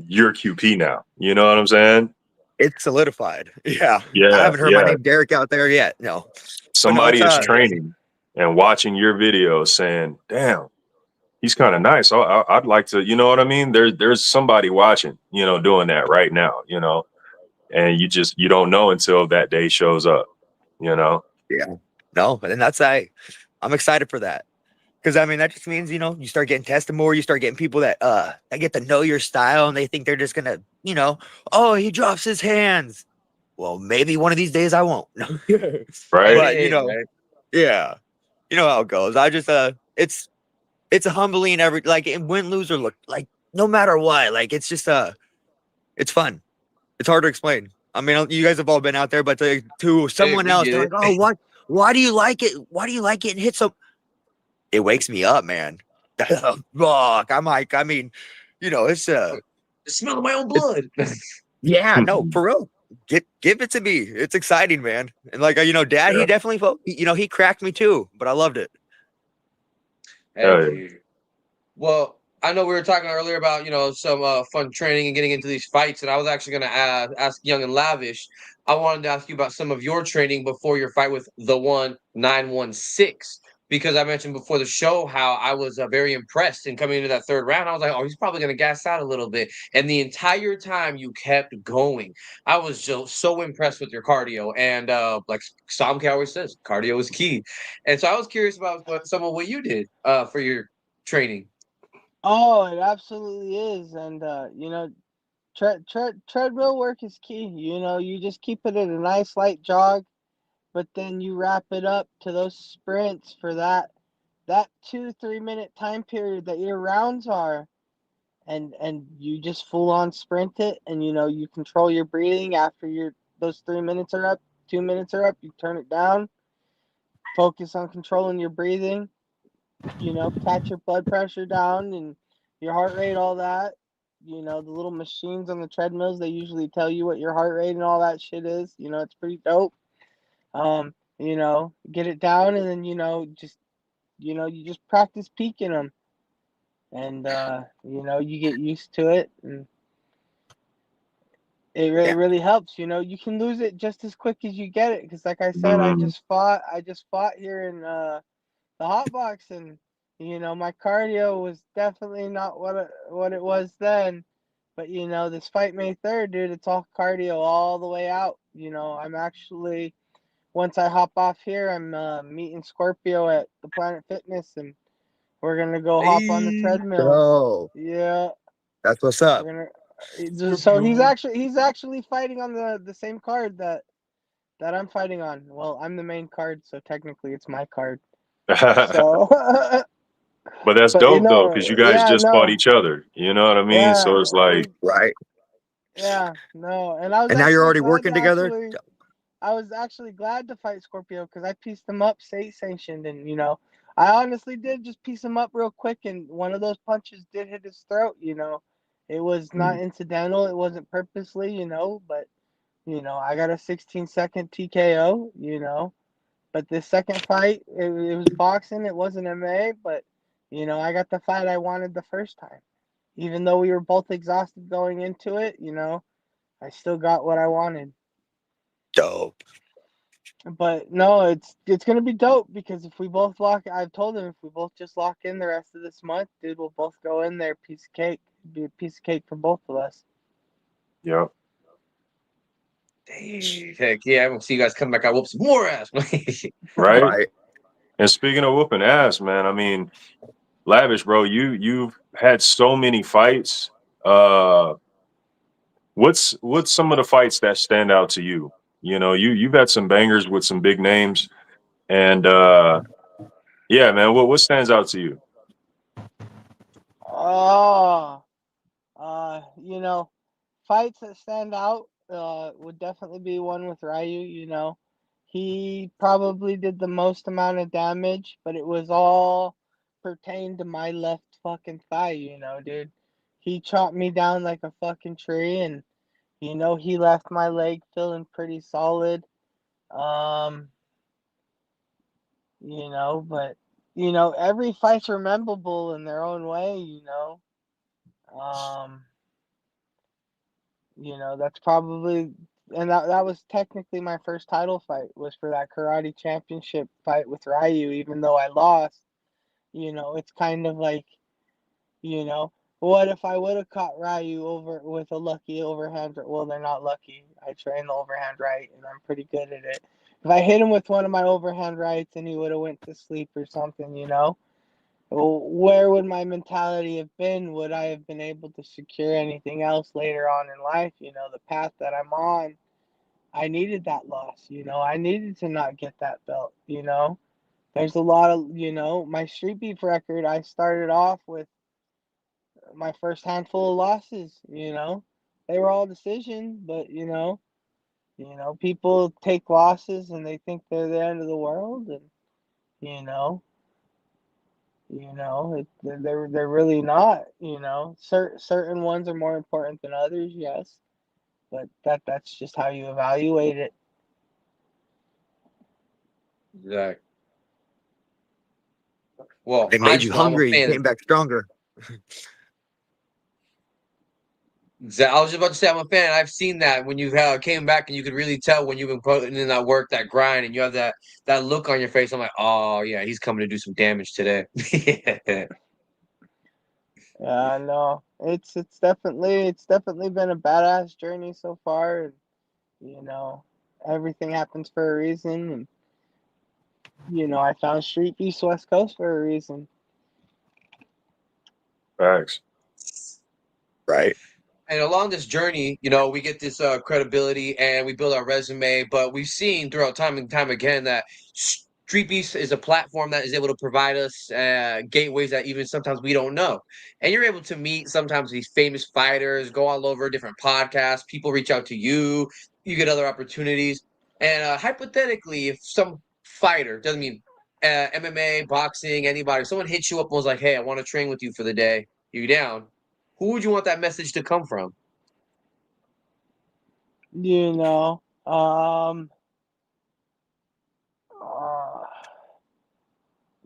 Speaker 2: you're QP now. You know what I'm saying?
Speaker 4: It's solidified. Yeah.
Speaker 2: Yeah.
Speaker 4: I haven't heard my name Derek out there yet. No.
Speaker 2: Somebody is training and watching your video saying, damn, he's kind of nice. I'd like to, you know what I mean? There's somebody watching, doing that right now, and you don't know until that day shows up,
Speaker 4: Yeah. No, and I'm excited for that. Because I mean, that just means, you start getting tested more. You start getting people that get to know your style, and they think they're just gonna, oh, he drops his hands. Well, maybe one of these days I won't.
Speaker 2: Right.
Speaker 4: But
Speaker 1: Right.
Speaker 4: yeah, you know how it goes. I just it's a humbling win, lose, or look, like, no matter what, like, it's just it's fun. It's hard to explain. I mean, you guys have all been out there, but to someone
Speaker 1: we
Speaker 4: else,
Speaker 1: get
Speaker 4: they're
Speaker 1: it.
Speaker 4: like, oh, what? Why do you like it? Why do you like it? And hit so. It wakes me up, man. Fuck. I mean, it's
Speaker 1: The smell of my own
Speaker 4: it's,
Speaker 1: blood.
Speaker 4: yeah, no, for real. Give it to me. It's exciting, man. And like, Dad, he definitely he cracked me too, but I loved it.
Speaker 2: Hell yeah.
Speaker 1: Well, I know we were talking earlier about some fun training and getting into these fights, and I was actually going to ask Young and Lavish. I wanted to ask you about some of your training before your fight with the 1916, because I mentioned before the show how I was very impressed in coming into that third round. I was like, oh, he's probably going to gas out a little bit, and the entire time you kept going. I was just so impressed with your cardio, and like Sam K always says, cardio is key. And so I was curious about some of what you did for your training.
Speaker 3: Oh, it absolutely is, and treadmill work is key. You just keep it at a nice light jog, but then you wrap it up to those sprints for that 2-3 minute time period that your rounds are, and you just full on sprint it, and you control your breathing after those 3 minutes are up, 2 minutes are up, you turn it down, focus on controlling your breathing, catch your blood pressure down and your heart rate, all that. The little machines on the treadmills, they usually tell you what your heart rate and all that shit is. It's pretty dope. Get it down, and then you just practice peaking them, and you get used to it, and it really
Speaker 4: Yeah.
Speaker 3: really helps. You can lose it just as quick as you get it, because like I said,
Speaker 2: Mm.
Speaker 3: I just fought here in the hot box, and my cardio was definitely not what it was then. But this fight May 3rd, dude, it's all cardio all the way out. I'm actually, once I hop off here, I'm meeting Scorpio at the Planet Fitness, and we're gonna go hop on the
Speaker 1: Hey,
Speaker 3: treadmills.
Speaker 4: Oh,
Speaker 3: Yeah,
Speaker 4: that's what's up.
Speaker 3: we're gonna. So he's actually fighting on the same card that I'm fighting on. Well, I'm the main card, so technically it's my card. So,
Speaker 2: But that's
Speaker 3: but
Speaker 2: dope though, because you guys
Speaker 3: yeah,
Speaker 2: just fought
Speaker 3: no,
Speaker 2: each other. You know what I mean? So
Speaker 3: yeah,
Speaker 2: it's like,
Speaker 4: Right.
Speaker 3: yeah, no, and I was
Speaker 4: And now you're
Speaker 3: actually
Speaker 4: already
Speaker 3: glad
Speaker 4: working
Speaker 3: to
Speaker 4: together.
Speaker 3: actually, I was actually glad to fight Scorpio, because I pieced him up state sanctioned, and I honestly did just piece him up real quick, and one of those punches did hit his throat. It was not incidental, it wasn't purposely, but I got a 16-second TKO. But this second fight, it was boxing, it wasn't MMA, but I got the fight I wanted the first time. Even though we were both exhausted going into it, I still got what I wanted.
Speaker 4: Dope.
Speaker 3: But no, it's gonna be dope, because if we both I've told him, if we both just lock in the rest of this month, dude, we'll both go in there, piece of cake. It'd be a piece of cake for both of us.
Speaker 2: yeah.
Speaker 1: dang, heck yeah! I'm gonna see you guys come back. I whoop some more ass.
Speaker 2: Right.
Speaker 4: Right.
Speaker 2: And speaking of whooping ass, man, I mean, Lavish, bro, you've had so many fights. Uh, what's some of the fights that stand out to you? You've had some bangers with some big names, and yeah, man, what stands out to you?
Speaker 3: Oh, fights that stand out would definitely be one with Ryu. He probably did the most amount of damage, but it was all pertained to my left fucking thigh. Dude. He chopped me down like a fucking tree, and he left my leg feeling pretty solid. Um, but every fight's memorable in their own way. Um, that's probably, and that was technically my first title fight, was for that karate championship fight with Ryu, even though I lost. It's kind of like, you know, what if I would have caught Ryu over with a lucky overhand? Well, they're not lucky. I train the overhand right, and I'm pretty good at it. If I hit him with one of my overhand rights and he would have went to sleep or something, where would my mentality have been? Would I have been able to secure anything else later on in life? You know, the path that I'm on, I needed that loss. You know, I needed to not get that belt. You know, there's a lot of, you know, my street beef record, I started off with my first handful of losses. You know, they were all decision, but you know, people take losses and they think they're the end of the world, and you know, they're really not. You know, certain ones are more important than others, yes, but that's just how you evaluate it.
Speaker 1: Exactly. Well,
Speaker 4: They
Speaker 1: I
Speaker 4: made you
Speaker 1: just know I'm a
Speaker 4: hungry. You
Speaker 1: fan.
Speaker 4: came back stronger.
Speaker 1: I was just about to say I'm a fan. I've seen that when you came back and you could really tell when you've been putting in that work, that grind, and you have that look on your face. I'm like, oh yeah, he's coming to do some damage today.
Speaker 3: Yeah, no, it's definitely been a badass journey so far, and you know, everything happens for a reason, and you know, I found Street Beast West Coast for a reason.
Speaker 2: Facts.
Speaker 4: Right.
Speaker 1: And along this journey, you know, we get this credibility and we build our resume. But we've seen throughout time and time again that Street Beast is a platform that is able to provide us gateways that even sometimes we don't know. And you're able to meet sometimes these famous fighters, go all over different podcasts. People reach out to you. You get other opportunities. And hypothetically, if some fighter, doesn't mean MMA, boxing, anybody, if someone hits you up and was like, hey, I want to train with you for the day, you down? Who would you want that message to come from?
Speaker 3: You know, uh,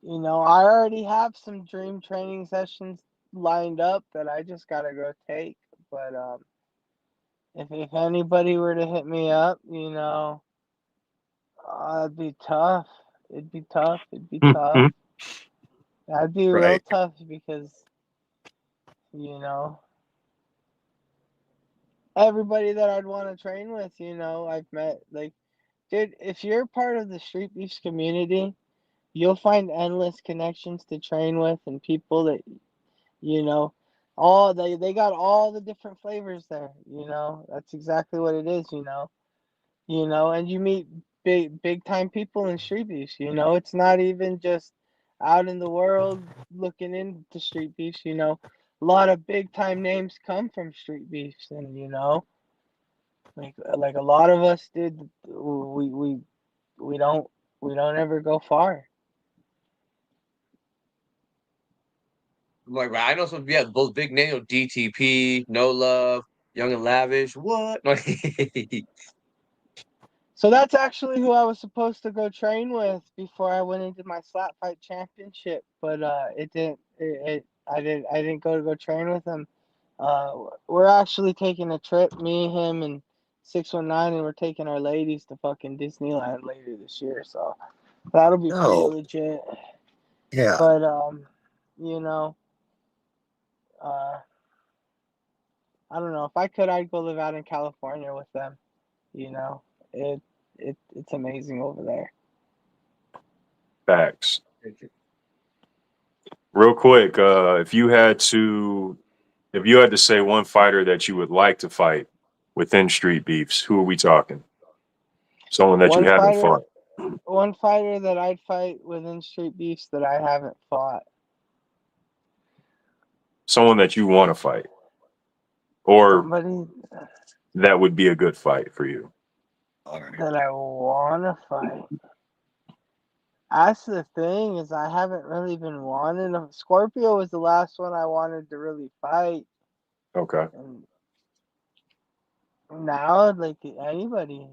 Speaker 3: I already have some dream training sessions lined up that I just gotta go take. But if anybody were to hit me up, it'd be tough. It'd be tough. It'd be tough.
Speaker 2: Mhm.
Speaker 3: That'd be real
Speaker 4: Right.
Speaker 3: tough because you know everybody that I'd want to train with. I've met like, dude. If you're part of the Street Beefs community, you'll find endless connections to train with and people that you know all they got all the different flavors there. That's exactly what it is. And you meet big time people in Street Beefs. It's not even just out in the world looking into Street Beefs. A lot of big time names come from Street Beefs, and like a lot of us did. We don't ever go far.
Speaker 1: Like I know some, yeah, those big names, DTP, No Love, Young and Lavish. What?
Speaker 3: So that's actually who I was supposed to go train with before I went into my slap fight championship, but it didn't. I didn't go train with him. We're actually taking a trip, me, him, and 619, and we're taking our ladies to fucking Disneyland later this year. So that'll be pretty
Speaker 4: Oh,
Speaker 3: legit.
Speaker 4: yeah.
Speaker 3: But you know, uh, I don't know, if I could, I'd go live out in California with them. You know, it it's amazing over there.
Speaker 2: Facts. Real quick, if you had to say one fighter that you would like to fight within Street Beefs, who are we talking? Someone that you
Speaker 3: One
Speaker 2: haven't
Speaker 3: fighter,
Speaker 2: fought.
Speaker 3: one fighter that I'd fight within Street Beefs that I haven't fought.
Speaker 2: Someone that you want to fight, or
Speaker 3: Somebody
Speaker 2: that would be a good fight for you.
Speaker 4: All right.
Speaker 3: that I wanna fight. That's the thing, is I haven't really been wanting to. Scorpio was the last one I wanted to really fight,
Speaker 2: Okay.
Speaker 3: and now like anybody,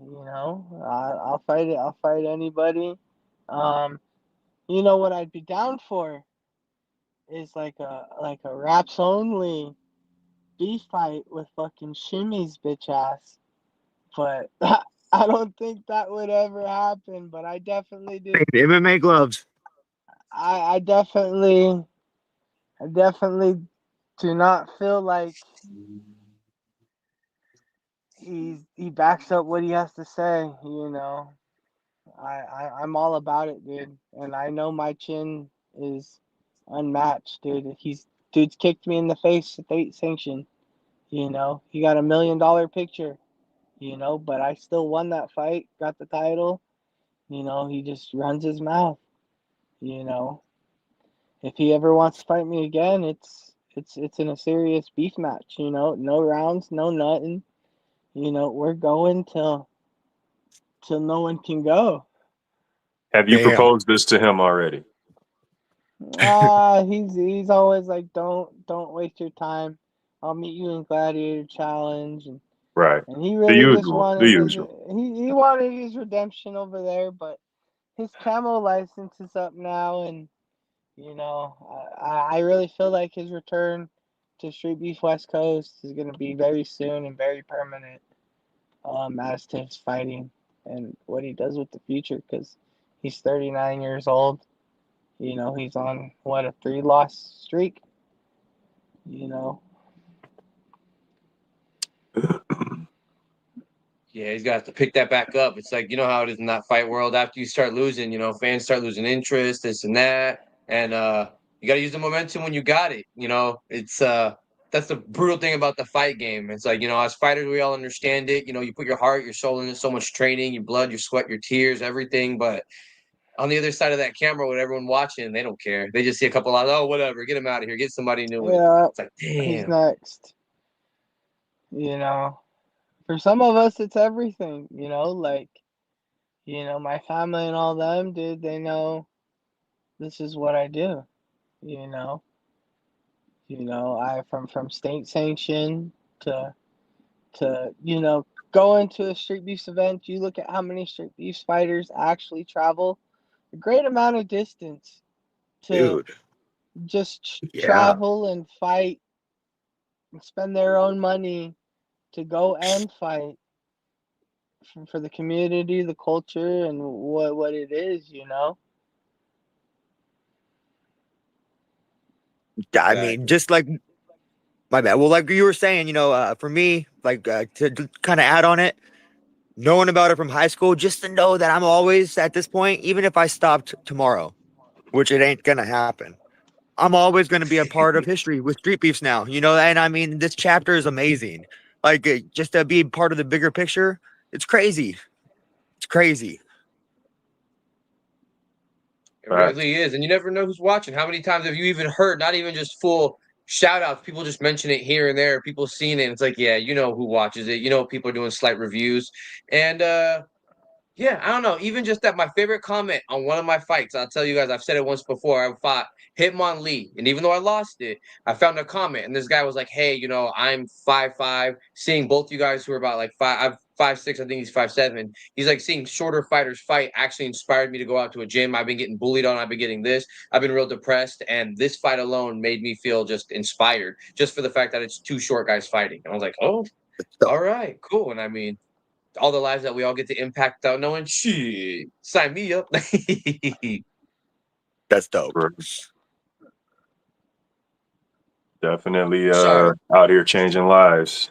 Speaker 3: I'll fight it. I'll fight anybody. Um, what I'd be down for is like a raps only beef fight with fucking Shimmy's bitch ass, but I don't think that would ever happen. But I definitely do.
Speaker 4: MMA gloves.
Speaker 3: I definitely do not feel like he backs up what he has to say. I'm all about it, dude, and I know my chin is unmatched, dude. Dude's kicked me in the face at 8 sanction. You know, he got $1 million picture. You know, but I still won that fight, got the title. You know, he just runs his mouth. You know, if he ever wants to fight me again, it's in a serious beef match. You know, no rounds, no nothing. You know, we're going till no one can go.
Speaker 2: Have you
Speaker 4: Damn.
Speaker 2: proposed this to him already?
Speaker 3: He's always like, don't waste your time. I'll meet you in Gladiator Challenge,
Speaker 2: Right.
Speaker 3: and he
Speaker 2: The
Speaker 3: really just
Speaker 2: usual.
Speaker 3: wanted
Speaker 2: The usual.
Speaker 3: he wanted his redemption over there, but his camo license is up now, and you know, I really feel like his return to Street Beef West Coast is going to be very soon and very permanent. As to his fighting and what he does with the future, because he's 39 years old. You know, he's on what, a 3-loss streak. You know.
Speaker 1: Yeah, he's got to pick that back up. It's like, you know how it is in that fight world. After you start losing, you know, fans start losing interest, this and that. And you got to use the momentum when you got it. You know, it's that's the brutal thing about the fight game. It's like, you know, as fighters, we all understand it. You know, you put your heart, your soul into so much training, your blood, your sweat, your tears, everything. But on the other side of that camera, with everyone watching, they don't care. They just see a couple of, oh, whatever, get him out of here, get somebody new in.
Speaker 3: Yeah.
Speaker 1: It's like,
Speaker 3: Who's
Speaker 1: damn.
Speaker 3: next? You know, for some of us, it's everything. You know, like, you know, my family and all them, dude, they know this is what I do. You know. I from state sanction to you know, going to a Street Beefs event. You look at how many Street Beefs fighters actually travel a great amount of distance to
Speaker 4: Dude.
Speaker 3: just
Speaker 4: Yeah.
Speaker 3: travel and fight and spend their own money to go and fight for the community, the culture, and what it is, you know.
Speaker 4: I mean, just like my bad. Well, like you were saying, you know, for me, like to kind of add on it, knowing about it from high school, just to know that I'm always at this point, even if I stopped tomorrow, which it ain't gonna happen, I'm always gonna be a part of history with Street Beefs now. You know, and I mean, this chapter is amazing. Like just to be part of the bigger picture, it's crazy. It's crazy.
Speaker 1: It really is. And you never know who's watching. How many times have you even heard, not even just full shout outs, people just mention it here and there, people seeing it. It's like, yeah, you know who watches it. You know, people are doing slight reviews. And yeah, I don't know. Even just that, my favorite comment on one of my fights, I'll tell you guys, I've said it once before. I fought Hitmon Lee. And even though I lost it, I found a comment. And this guy was like, hey, you know, I'm 5'5", seeing both you guys who are about like 5'6", I think he's 5'7". He's like, seeing shorter fighters fight actually inspired me to go out to a gym. I've been getting bullied on. I've been getting this. I've been real depressed. And this fight alone made me feel just inspired, just for the fact that it's two short guys fighting. And I was like, oh, all right, cool. And I mean, all the lives that we all get to impact without knowing, shit, sign me up.
Speaker 4: That's dope.
Speaker 2: Definitely out here changing lives.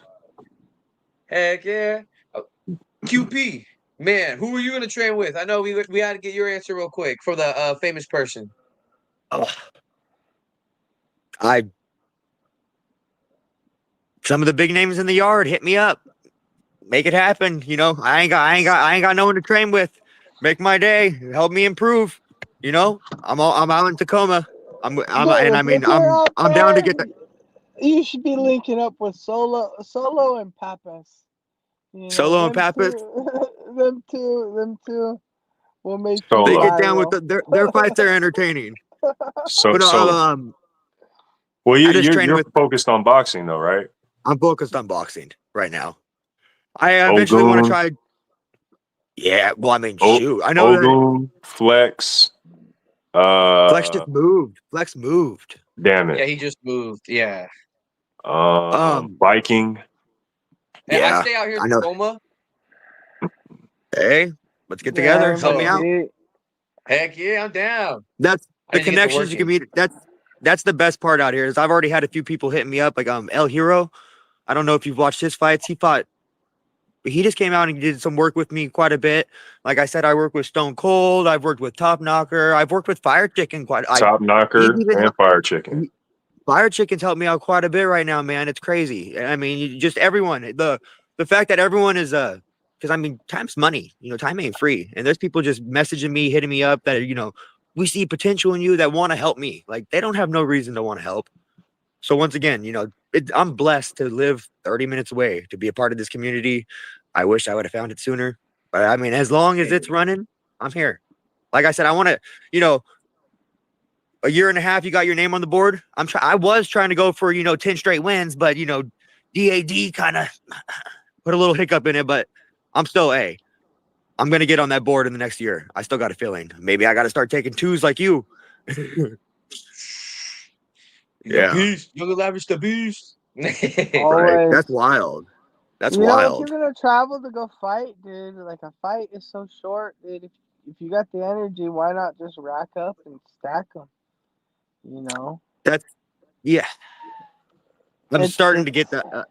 Speaker 1: Heck yeah. QP, man, who were you going to train with? I know we had to get your answer real quick for the famous person.
Speaker 4: Some of the big names in the yard hit me up. Make it happen. You know, I ain't got no one to train with. Make my day. Help me improve. You know, I'm out in Tacoma. I'm down to get that.
Speaker 3: You should be linking up with Solo and Pappas. You know,
Speaker 4: Solo and Pappas.
Speaker 3: Them two will make
Speaker 2: Solo.
Speaker 4: They
Speaker 3: you
Speaker 4: get down with
Speaker 3: viral.
Speaker 4: their fights are entertaining.
Speaker 2: So,
Speaker 4: Well,
Speaker 2: you're focused on boxing though, right?
Speaker 4: I'm focused on boxing right now. I eventually
Speaker 2: Ogun.
Speaker 4: want to try. Yeah, well, I mean, shoot, I know
Speaker 2: Ogun, Flex.
Speaker 4: Flex just moved. Flex moved.
Speaker 2: Damn it.
Speaker 1: Yeah, he just moved. Yeah.
Speaker 2: Viking.
Speaker 1: Hey,
Speaker 4: yeah,
Speaker 1: I stay out here in Tacoma.
Speaker 4: Hey, let's get together. Help me out.
Speaker 1: Heck yeah, I'm down.
Speaker 4: That's the connections you can meet. That's the best part out here. Is I've already had a few people hitting me up, like El Hero. I don't know if you've watched his fights. He fought he just came out and did some work with me quite a bit. Like I said, I work with Stone Cold. I've worked with Top Knocker. I've worked with Fire Chicken quite.
Speaker 2: Top Knocker and Fire Chicken.
Speaker 4: Fire Chicken's helped me out quite a bit right now, man. It's crazy. I mean, just everyone. The fact that everyone is because I mean, time's money. You know, time ain't free, and there's people just messaging me, hitting me up that we see potential in you that want to help me. Like they don't have no reason to want to help. So once again, I'm blessed to live 30 minutes away to be a part of this community. I wish I would have found it sooner, but I mean, as long as it's running, I'm here. Like I said, I want to, a year and a half, you got your name on the board. I was trying to go for 10 straight wins, but DAD kind of put a little hiccup in it. But I'm still I'm gonna get on that board in the next year. I still got a feeling. Maybe I got to start taking twos like you.
Speaker 1: Yeah, beast. Young Lavish the beast.
Speaker 4: Right. That's wild. That's wild.
Speaker 3: If you're gonna travel to go fight, dude, like a fight is so short, dude. If you got the energy, why not just rack up and stack them?
Speaker 4: That's I'm starting to get that.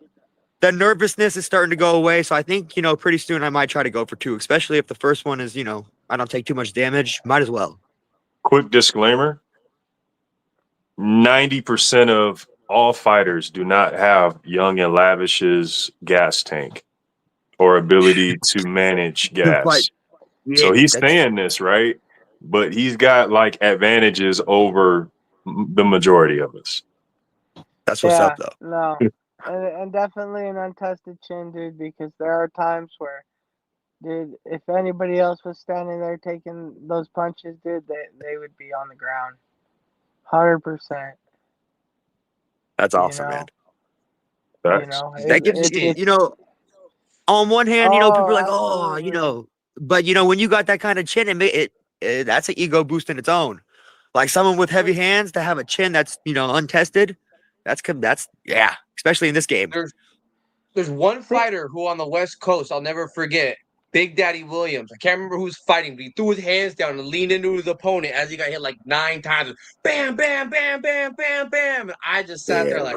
Speaker 4: That nervousness is starting to go away. So I think pretty soon I might try to go for two, especially if the first one is I don't take too much damage. Might as well.
Speaker 2: Quick disclaimer. 90% of all fighters do not have Young and Lavish's gas tank or ability to manage gas. So he's saying this, right? But he's got like advantages over the majority of us.
Speaker 4: That's what's up, though.
Speaker 3: No, and definitely an untested chin, dude, because there are times where, dude, if anybody else was standing there taking those punches, dude, they would be on the ground. 100%.
Speaker 4: That's awesome, man.
Speaker 2: That
Speaker 4: gives on one hand, people are like, but when you got that kind of chin, that's an ego boost in its own. Like someone with heavy hands to have a chin that's untested, that's especially in this game.
Speaker 1: There's one fighter who on the West Coast I'll never forget. Big Daddy Williams. I can't remember who's fighting, but he threw his hands down and leaned into his opponent as he got hit like 9 times. Bam, bam, bam, bam, bam, bam. And I just sat there like.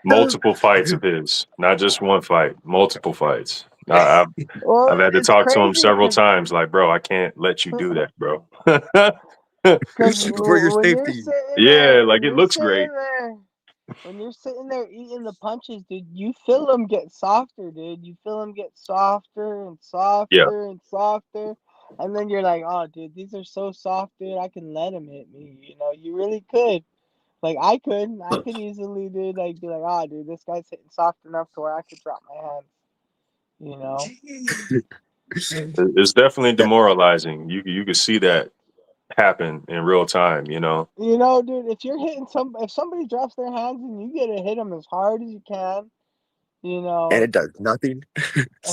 Speaker 2: Multiple fights of his, not just one fight, multiple fights. I've had to talk to him several times. Like, bro, I can't let you do that, bro.
Speaker 4: For your safety.
Speaker 2: Yeah, like it looks great.
Speaker 3: When you're sitting there eating the punches, dude, you feel them get softer, dude. You feel them get softer and softer and softer. And then you're like, oh, dude, these are so soft, dude. I can let him hit me. You really could. Like, I could easily, dude, like, be like, oh, dude, this guy's hitting soft enough to where I could drop my hands.
Speaker 2: It's definitely demoralizing. You could see that happen in real time,
Speaker 3: dude, if you're hitting if somebody drops their hands and you get to hit them as hard as you can,
Speaker 4: and it does nothing,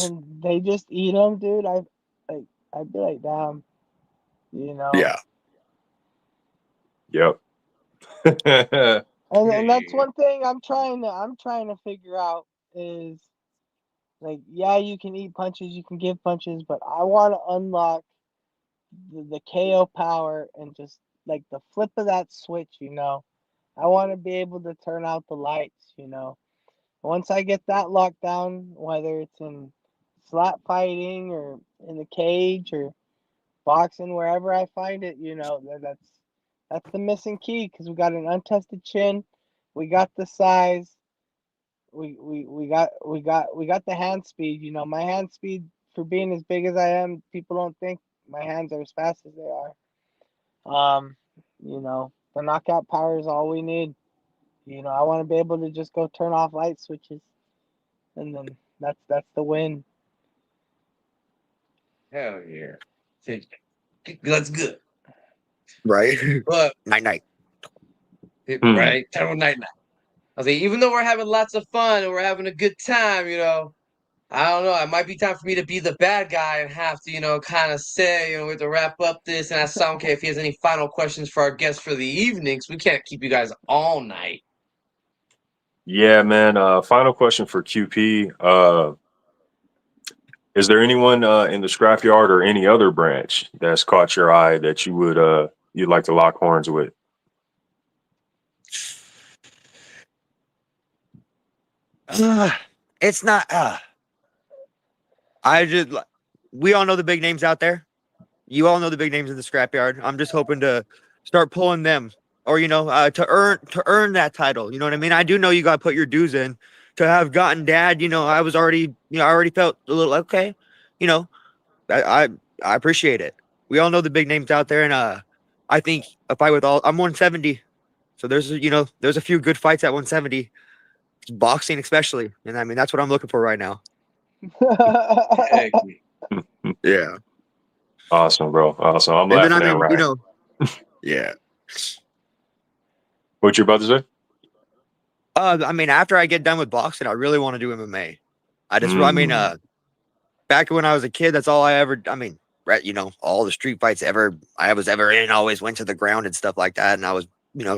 Speaker 3: and they just eat them, dude, I'd be like, damn,
Speaker 4: Yeah.
Speaker 2: Yep.
Speaker 3: and that's one thing I'm trying to figure out is, like, yeah, you can eat punches, you can give punches, but I want to unlock the KO power and just like the flip of that switch, I want to be able to turn out the lights, Once I get that locked down, whether it's in slap fighting or in the cage or boxing, wherever I find it, that's the missing key, because we got an untested chin, we got the size, we got the hand speed. My hand speed, for being as big as I am, people don't think my hands are as fast as they are. The knockout power is all we need. I want to be able to just go turn off light switches, and then that's the win.
Speaker 1: Hell yeah. That's good.
Speaker 4: Right.
Speaker 1: But
Speaker 4: night.
Speaker 1: Right. Terrible night. I was like, even though we're having lots of fun and we're having a good time, I don't know. It might be time for me to be the bad guy and have to, kind of say, we have to wrap up this. And ask Samke if he has any final questions for our guests for the evening, because we can't keep you guys all night.
Speaker 2: Yeah, man. Final question for QP. Is there anyone in the scrapyard or any other branch that's caught your eye that you would you'd like to lock horns with?
Speaker 4: It's not. We all know the big names out there. You all know the big names in the scrapyard. I'm just hoping to start pulling them, or to earn that title. You know what I mean? I do know you got to put your dues in to have gotten dad. I was already, I already felt a little okay. You know, I appreciate it. We all know the big names out there, and I think a fight with all. I'm 170, so there's a few good fights at 170, boxing especially, and I mean that's what I'm looking for right now.
Speaker 1: Heck,
Speaker 4: Yeah.
Speaker 2: Awesome, bro. Awesome. I'm
Speaker 4: And then
Speaker 2: laughing at Ryan.
Speaker 4: yeah.
Speaker 2: What you about to say?
Speaker 4: I mean, after I get done with boxing, I really want to do MMA. Back when I was a kid, that's all I ever. I mean, right? All the street fights I was ever in always went to the ground and stuff like that, and I was,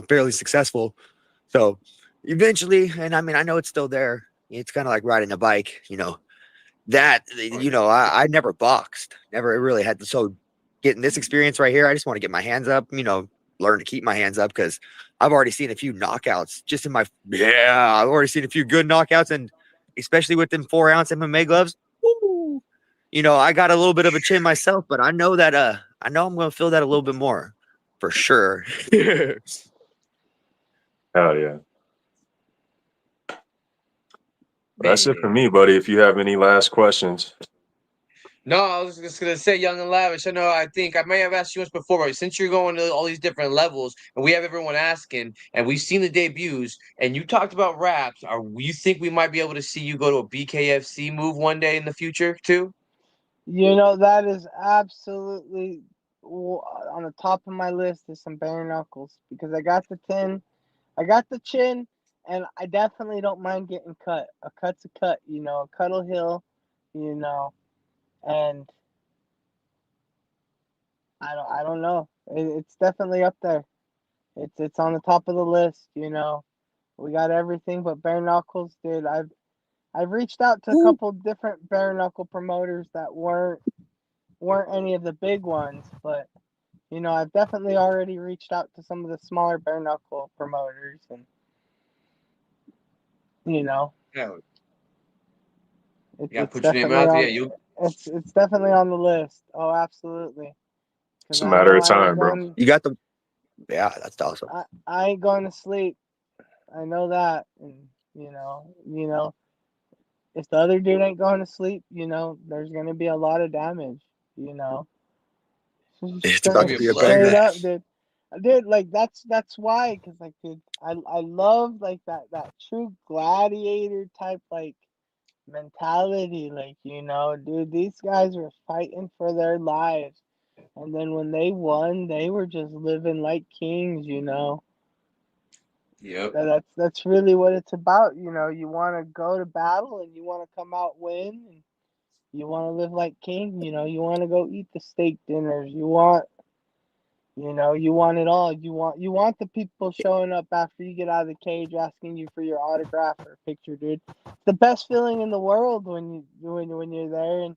Speaker 4: fairly successful. So eventually, and I mean, I know it's still there. It's kind of like riding a bike, I never boxed, never really had to. So getting this experience right here, I just want to get my hands up, learn to keep my hands up because I've already seen a few knockouts just in I've already seen a few good knockouts, and especially with them 4-ounce MMA gloves. Woo, I got a little bit of a chin myself, but I know that I'm going to feel that a little bit more for sure.
Speaker 2: Hell yeah. That's it for me, buddy. If you have any last questions.
Speaker 1: No, I was just gonna say, Young and Lavish. I think I may have asked you once before, but since you're going to all these different levels, and we have everyone asking, and we've seen the debuts, and you talked about raps, you think we might be able to see you go to a BKFC move one day in the future too?
Speaker 3: That is absolutely on the top of my list is some bare knuckles because I got the chin, and I definitely don't mind getting cut. A cut's a cut, a cut'll heal, and I don't know. It's definitely up there. It's on the top of the list, We got everything but bare knuckles, dude. I've reached out to a couple different bare knuckle promoters that weren't any of the big ones, but I've definitely already reached out to some of the smaller bare knuckle promoters, and
Speaker 1: Yeah,
Speaker 3: it's
Speaker 1: put your name
Speaker 3: definitely
Speaker 1: out there.
Speaker 3: on.
Speaker 1: Yeah, you.
Speaker 3: It's definitely on the list. Oh, absolutely.
Speaker 2: It's
Speaker 3: Because
Speaker 2: a
Speaker 3: I
Speaker 2: matter
Speaker 3: know
Speaker 2: of time, bro.
Speaker 4: You got the that's awesome.
Speaker 3: I ain't going to sleep. I know that, and if the other dude ain't going to sleep, there's gonna be a lot of damage.
Speaker 4: It's about to be a
Speaker 3: Straight
Speaker 4: banger.
Speaker 3: up, dude. Like that's why, cause like, dude, I love like that true gladiator type like mentality. Like dude, these guys were fighting for their lives, and then when they won, they were just living like kings.
Speaker 1: Yep.
Speaker 3: That's really what it's about. You want to go to battle and you want to come out win, and you want to live like king. You want to go eat the steak dinners. You want it all. You want the people showing up after you get out of the cage asking you for your autograph or picture, dude. It's the best feeling in the world when you're there. And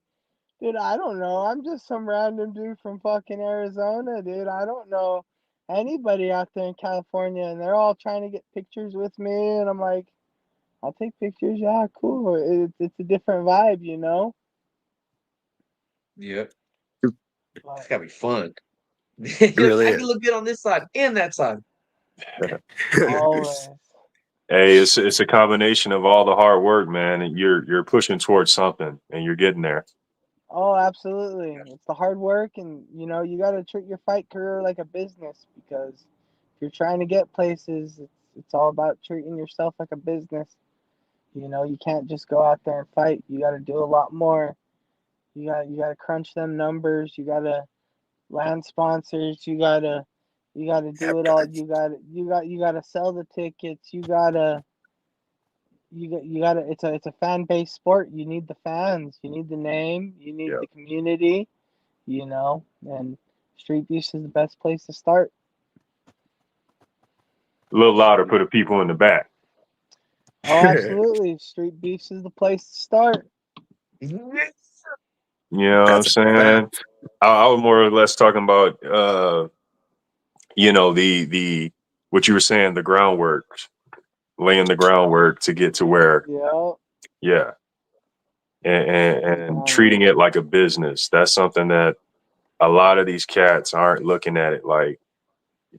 Speaker 3: dude, I don't know. I'm just some random dude from fucking Arizona, dude. I don't know anybody out there in California, and they're all trying to get pictures with me, and I'm like, I'll take pictures. Yeah, cool. It's a different vibe,
Speaker 1: Yep.
Speaker 3: But,
Speaker 1: It's gotta be fun.
Speaker 4: It really
Speaker 1: I
Speaker 4: is.
Speaker 1: can look good on this side and that side.
Speaker 3: always.
Speaker 2: Hey, it's a combination of all the hard work, man. And you're pushing towards something, and you're getting there.
Speaker 3: Oh, absolutely. It's the hard work, and you got to treat your fight career like a business because if you're trying to get places, it's all about treating yourself like a business. You can't just go out there and fight. You got to do a lot more. You got to crunch them numbers. You got to land sponsors. You got to do it all. You got to sell the tickets. You got to it's a fan-based sport. You need the fans, you need the name, you need
Speaker 2: Yeah.
Speaker 3: the community, and Streetbeefs is the best place to start.
Speaker 2: A little louder for the people in the back.
Speaker 3: Oh, absolutely. Streetbeefs is the place to start.
Speaker 2: You know what I'm saying? I was more or less talking about the what you were saying, the groundwork, laying the groundwork to get to where
Speaker 3: Yeah.
Speaker 2: yeah. and treating it like a business. That's something that a lot of these cats aren't looking at it like.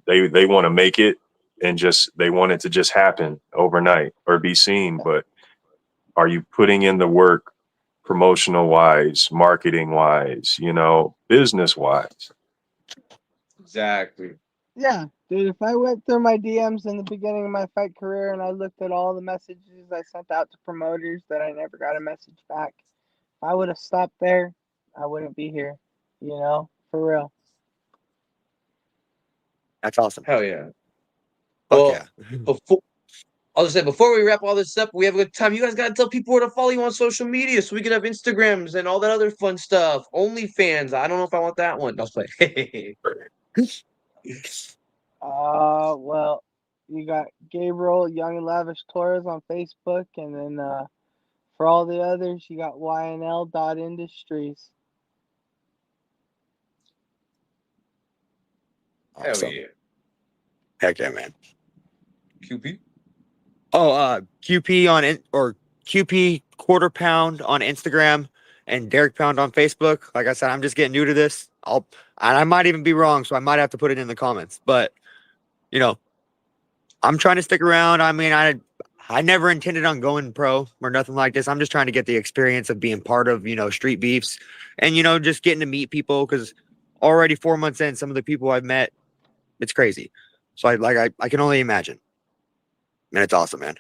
Speaker 2: They want to make it and they want it to just happen overnight or be seen. But are you putting in the work promotional wise, marketing wise, business wise?
Speaker 1: Exactly.
Speaker 3: Yeah, dude, if I went through my DMs in the beginning of my fight career and I looked at all the messages I sent out to promoters that I never got a message back, if I would have stopped there, I wouldn't be here, for real.
Speaker 4: That's awesome.
Speaker 1: Hell yeah.
Speaker 4: Fuck yeah.
Speaker 1: Before we wrap all this up, we have a good time. You guys got to tell people where to follow you on social media so we can have Instagrams and all that other fun stuff. OnlyFans. I don't know if I want that one. I'll play.
Speaker 3: Well, you got Gabriel Young and Lavish Torres on Facebook, and then for all the others, you got YNL.Industries.
Speaker 4: Awesome.
Speaker 1: Hell yeah.
Speaker 4: Heck yeah, man.
Speaker 1: QP?
Speaker 4: Oh, QP QP Quarter Pound on Instagram and Derek Pound on Facebook. Like I said, I'm just getting new to this. I might even be wrong, so I might have to put it in the comments. But I'm trying to stick around. I mean, I never intended on going pro or nothing like this. I'm just trying to get the experience of being part of Street Beefs and just getting to meet people, because already 4 months in, some of the people I've met, it's crazy. So I can only imagine. Man, it's awesome, man.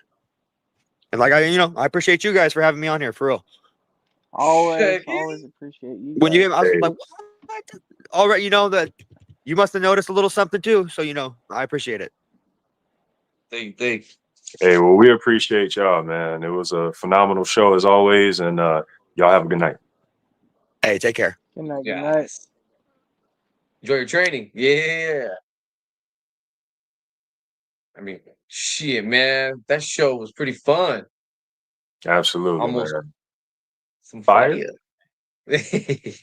Speaker 4: And I appreciate you guys for having me on here, for real.
Speaker 3: Always appreciate you.
Speaker 4: When I was like, what? All right, that you must have noticed a little something too. So I appreciate it.
Speaker 1: Thanks.
Speaker 2: Hey, well, we appreciate y'all, man. It was a phenomenal show as always, and y'all have a good night.
Speaker 4: Hey, take care.
Speaker 3: Good night. Good night.
Speaker 1: Enjoy your training. Yeah. I mean, shit, man. That show was pretty fun.
Speaker 2: Absolutely,
Speaker 1: Almost
Speaker 2: man.
Speaker 1: some
Speaker 2: fire.
Speaker 1: It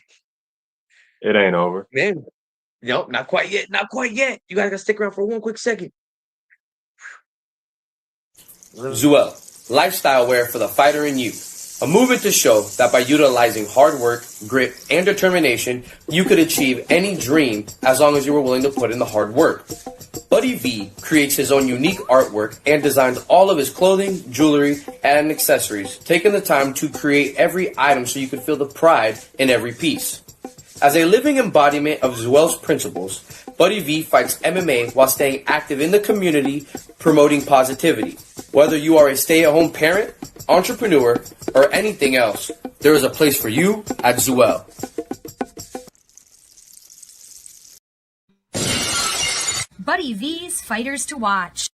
Speaker 2: ain't over.
Speaker 1: Man, nope, not quite yet. Not quite yet. You guys gotta stick around for one quick second.
Speaker 5: Zuel, lifestyle wear for the fighter in you. A movement to show that by utilizing hard work, grit, and determination, you could achieve any dream as long as you were willing to put in the hard work. Buddy V creates his own unique artwork and designs all of his clothing, jewelry, and accessories, taking the time to create every item so you can feel the pride in every piece. As a living embodiment of Zuel's principles, Buddy V fights MMA while staying active in the community, promoting positivity. Whether you are a stay-at-home parent, entrepreneur, or anything else, there is a place for you at Zuel.
Speaker 6: Buddy V's Fighters to Watch.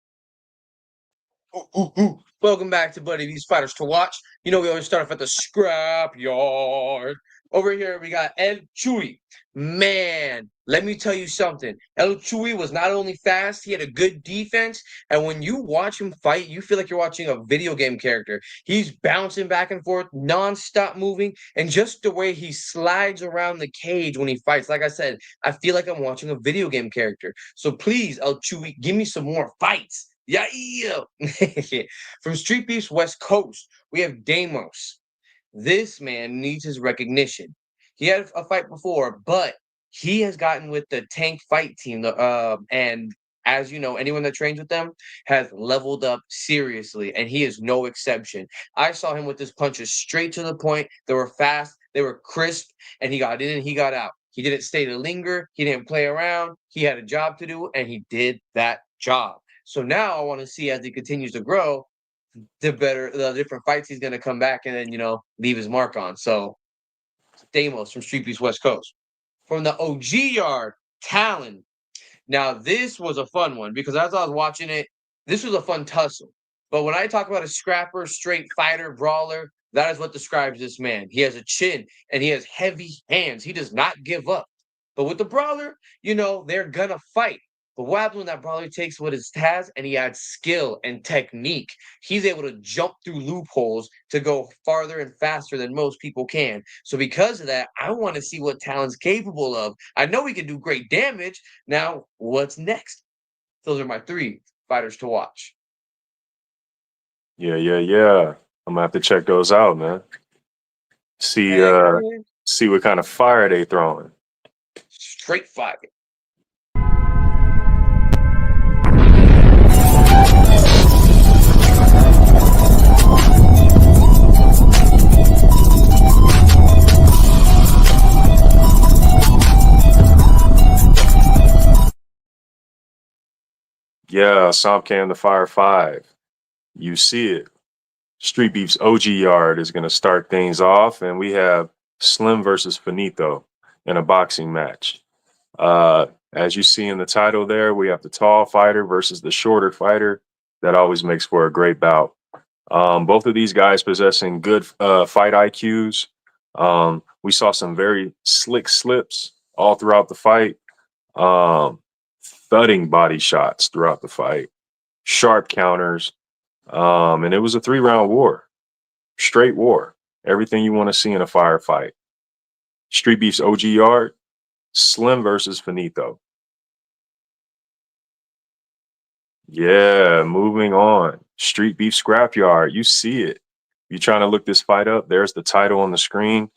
Speaker 1: Welcome back to Buddy V's Fighters to Watch. We always start off at the Scrapyard. Over here, we got El Chuy. Man, let me tell you something. El Chuy was not only fast, he had a good defense. And when you watch him fight, you feel like you're watching a video game character. He's bouncing back and forth, non-stop moving. And just the way he slides around the cage when he fights, like I said, I feel like I'm watching a video game character. So please, El Chuy, give me some more fights. Yeah. From Streetbeefs West Coast, we have Deimos. This man needs his recognition. He had a fight before, but he has gotten with the Tank Fight team. And as you know, anyone that trains with them has leveled up seriously, and he is no exception. I saw him with his punches straight to the point. They were fast, they were crisp, and he got in and he got out. He didn't stay to linger. He didn't play around. He had a job to do, and he did that job. So now I want to see, as he continues to grow, the different fights he's going to come back and then, leave his mark on. So, Deimos from Streetbeefs West Coast. From the OG yard, Talon. Now, this was a fun one because as I was watching it, this was a fun tussle. But when I talk about a scrapper, straight fighter, brawler, that is what describes this man. He has a chin and he has heavy hands. He does not give up. But with the brawler, they're going to fight. But what happens when that brawler takes what it has and he adds skill and technique? He's able to jump through loopholes to go farther and faster than most people can. So because of that, I want to see what Talon's capable of. I know he can do great damage. Now, what's next? Those are my 3 fighters to watch.
Speaker 2: Yeah. I'm going to have to check those out, man. See
Speaker 1: Hey,
Speaker 2: see what kind of fire they throwing.
Speaker 1: straight fire.
Speaker 2: Yeah, Somcam the Fire 5. You see it. Streetbeefs OG Yard is going to start things off, and we have Slim versus Finito in a boxing match. As you see in the title there, we have the tall fighter versus the shorter fighter. That always makes for a great bout. Both of these guys possessing good fight IQs. We saw some very slick slips all throughout the fight. Thudding body shots throughout the fight. Sharp counters. And it was a 3-round war. Straight war. Everything you want to see in a firefight. Streetbeefs OG Yard. Slim versus Finito. Yeah, moving on. Streetbeefs Scrapyard. You see it. You're trying to look this fight up. There's the title on the screen.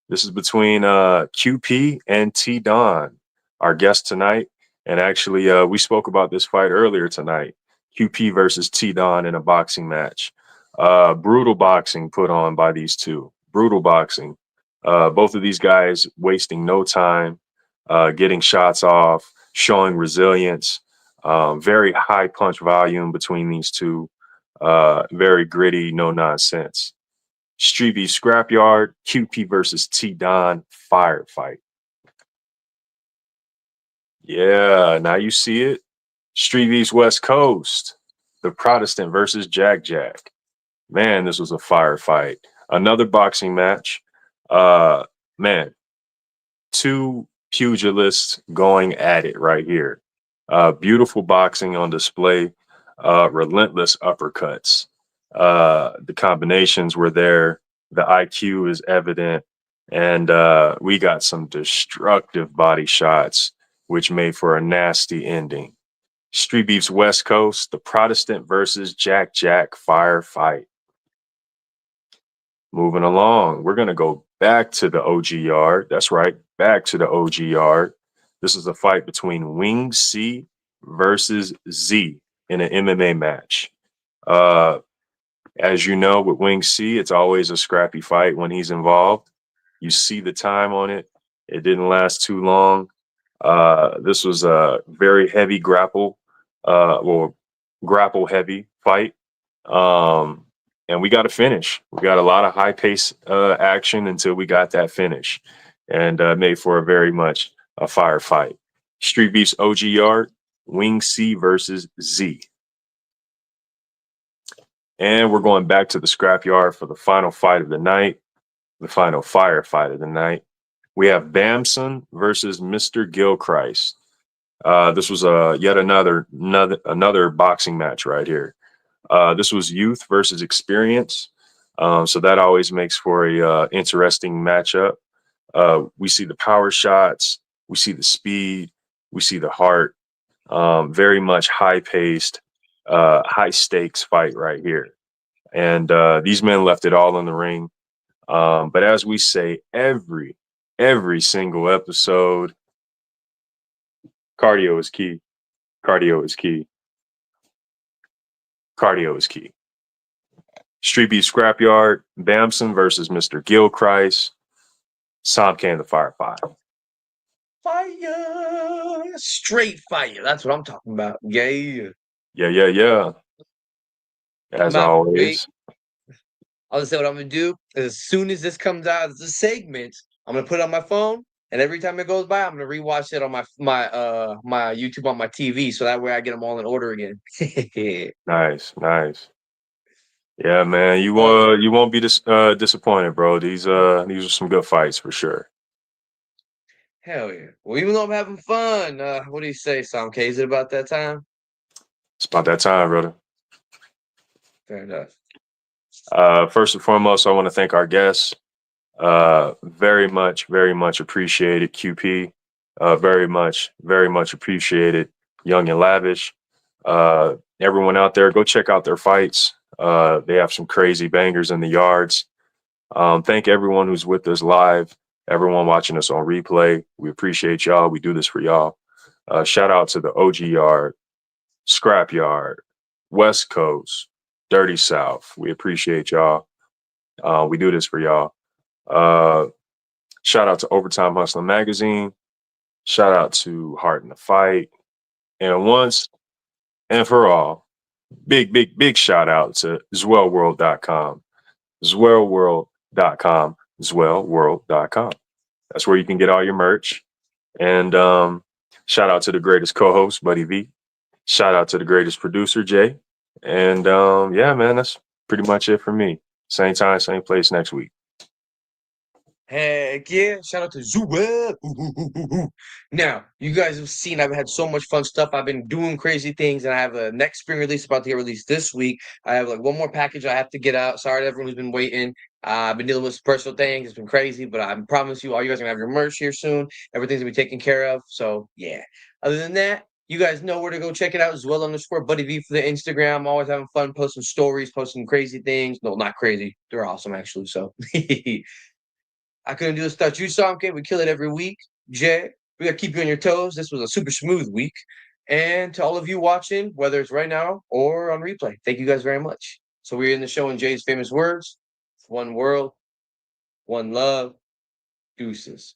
Speaker 2: This is between QP and T Don, our guest tonight. And actually, we spoke about this fight earlier tonight. QP versus T Don in a boxing match. Brutal boxing put on by these two. Brutal boxing. Both of these guys wasting no time, getting shots off, showing resilience. Very high punch volume between these two. Very gritty, no nonsense. Streetbeefs Scrapyard, QP versus T Don firefight. Yeah, now you see it. Streetbeefs West Coast, the Protestant versus Jack Jack. Man, this was a firefight. Another boxing match. Man, two pugilists going at it right here. Beautiful boxing on display. Relentless uppercuts. The combinations were there. The IQ is evident. And we got some destructive body shots, which made for a nasty ending. Streetbeefs West Coast, the Protestant versus Jack Jack firefight. Moving along, we're going to go back to the OG Yard. That's right, back to the OG Yard. This is a fight between Wing C versus Z in an MMA match. As you know, with Wing C, it's always a scrappy fight when he's involved. You see the time on it. It didn't last too long. This was a very heavy grapple heavy fight. And we got a finish. We got a lot of high pace action until we got that finish, and made for a very much a firefight. Streetbeefs OG Yard, Wing C versus Z. And we're going back to the scrapyard for the final fight of the night, the final firefight of the night. We have Bamson versus Mr. Gilchrist. This was yet another boxing match right here. This was youth versus experience. So that always makes for a interesting matchup. We see the power shots, we see the speed, we see the heart. Very much high-paced, high-stakes fight right here. And these men left it all in the ring. But as we say every single episode, cardio is key. Cardio is key. Cardio is key. Streetbeefs Scrapyard, Bamson versus Mr. Gilchrist, Somcan the Fire 5.
Speaker 1: Fire! Straight fire. That's what I'm talking about. Yeah.
Speaker 2: Yeah. As always.
Speaker 1: I'll just say what I'm gonna do. As soon as this comes out as a segment, I'm gonna put it on my phone, and every time it goes by, I'm gonna rewatch it on my YouTube on my TV, so that way I get them all in order again.
Speaker 2: Nice. Yeah, man, you won't be disappointed, bro. These are some good fights for sure.
Speaker 1: Hell yeah. Well, even though I'm having fun, what do you say, Sam K? Is it about that time?
Speaker 2: It's about that time, brother.
Speaker 1: Fair enough.
Speaker 2: First and foremost, I want to thank our guests. Very much appreciated, QP. Very much appreciated, Young and Lavish. Everyone out there, go check out their fights. They have some crazy bangers in the yards. Thank everyone who's with us live, everyone watching us on replay. We appreciate y'all. We do this for y'all. Shout out to the OG Yard, Scrapyard, West Coast, Dirty South. We appreciate y'all. We do this for y'all. Shout out to Overtime Hustling Magazine. Shout out to Heart in the Fight. And once and for all, big shout out to zwellworld.com. zwellworld.com. zwellworld.com. That's where you can get all your merch. And shout out to the greatest co-host, Buddy V. Shout out to the greatest producer, Jay. And yeah, man, that's pretty much it for me. Same time, same place next week.
Speaker 1: Heck yeah. Shout out to Zuweb. Now, you guys have seen I've had so much fun stuff. I've been doing crazy things, and I have a next spring release about to get released this week. I have like one more package I have to get out. Sorry to everyone who's been waiting. I've been dealing with some personal things. It's been crazy, but I promise you, all you guys are going to have your merch here soon. Everything's going to be taken care of. So, yeah. Other than that, you guys know where to go check it out as well. _Buddy V for the Instagram. I'm always having fun posting stories, posting crazy things. No, not crazy. They're awesome, actually. So, I couldn't do this without you, Samke. We kill it every week. Jay, we got to keep you on your toes. This was a super smooth week. And to all of you watching, whether it's right now or on replay, thank you guys very much. So we're in the show in Jay's famous words. One world, one love, deuces.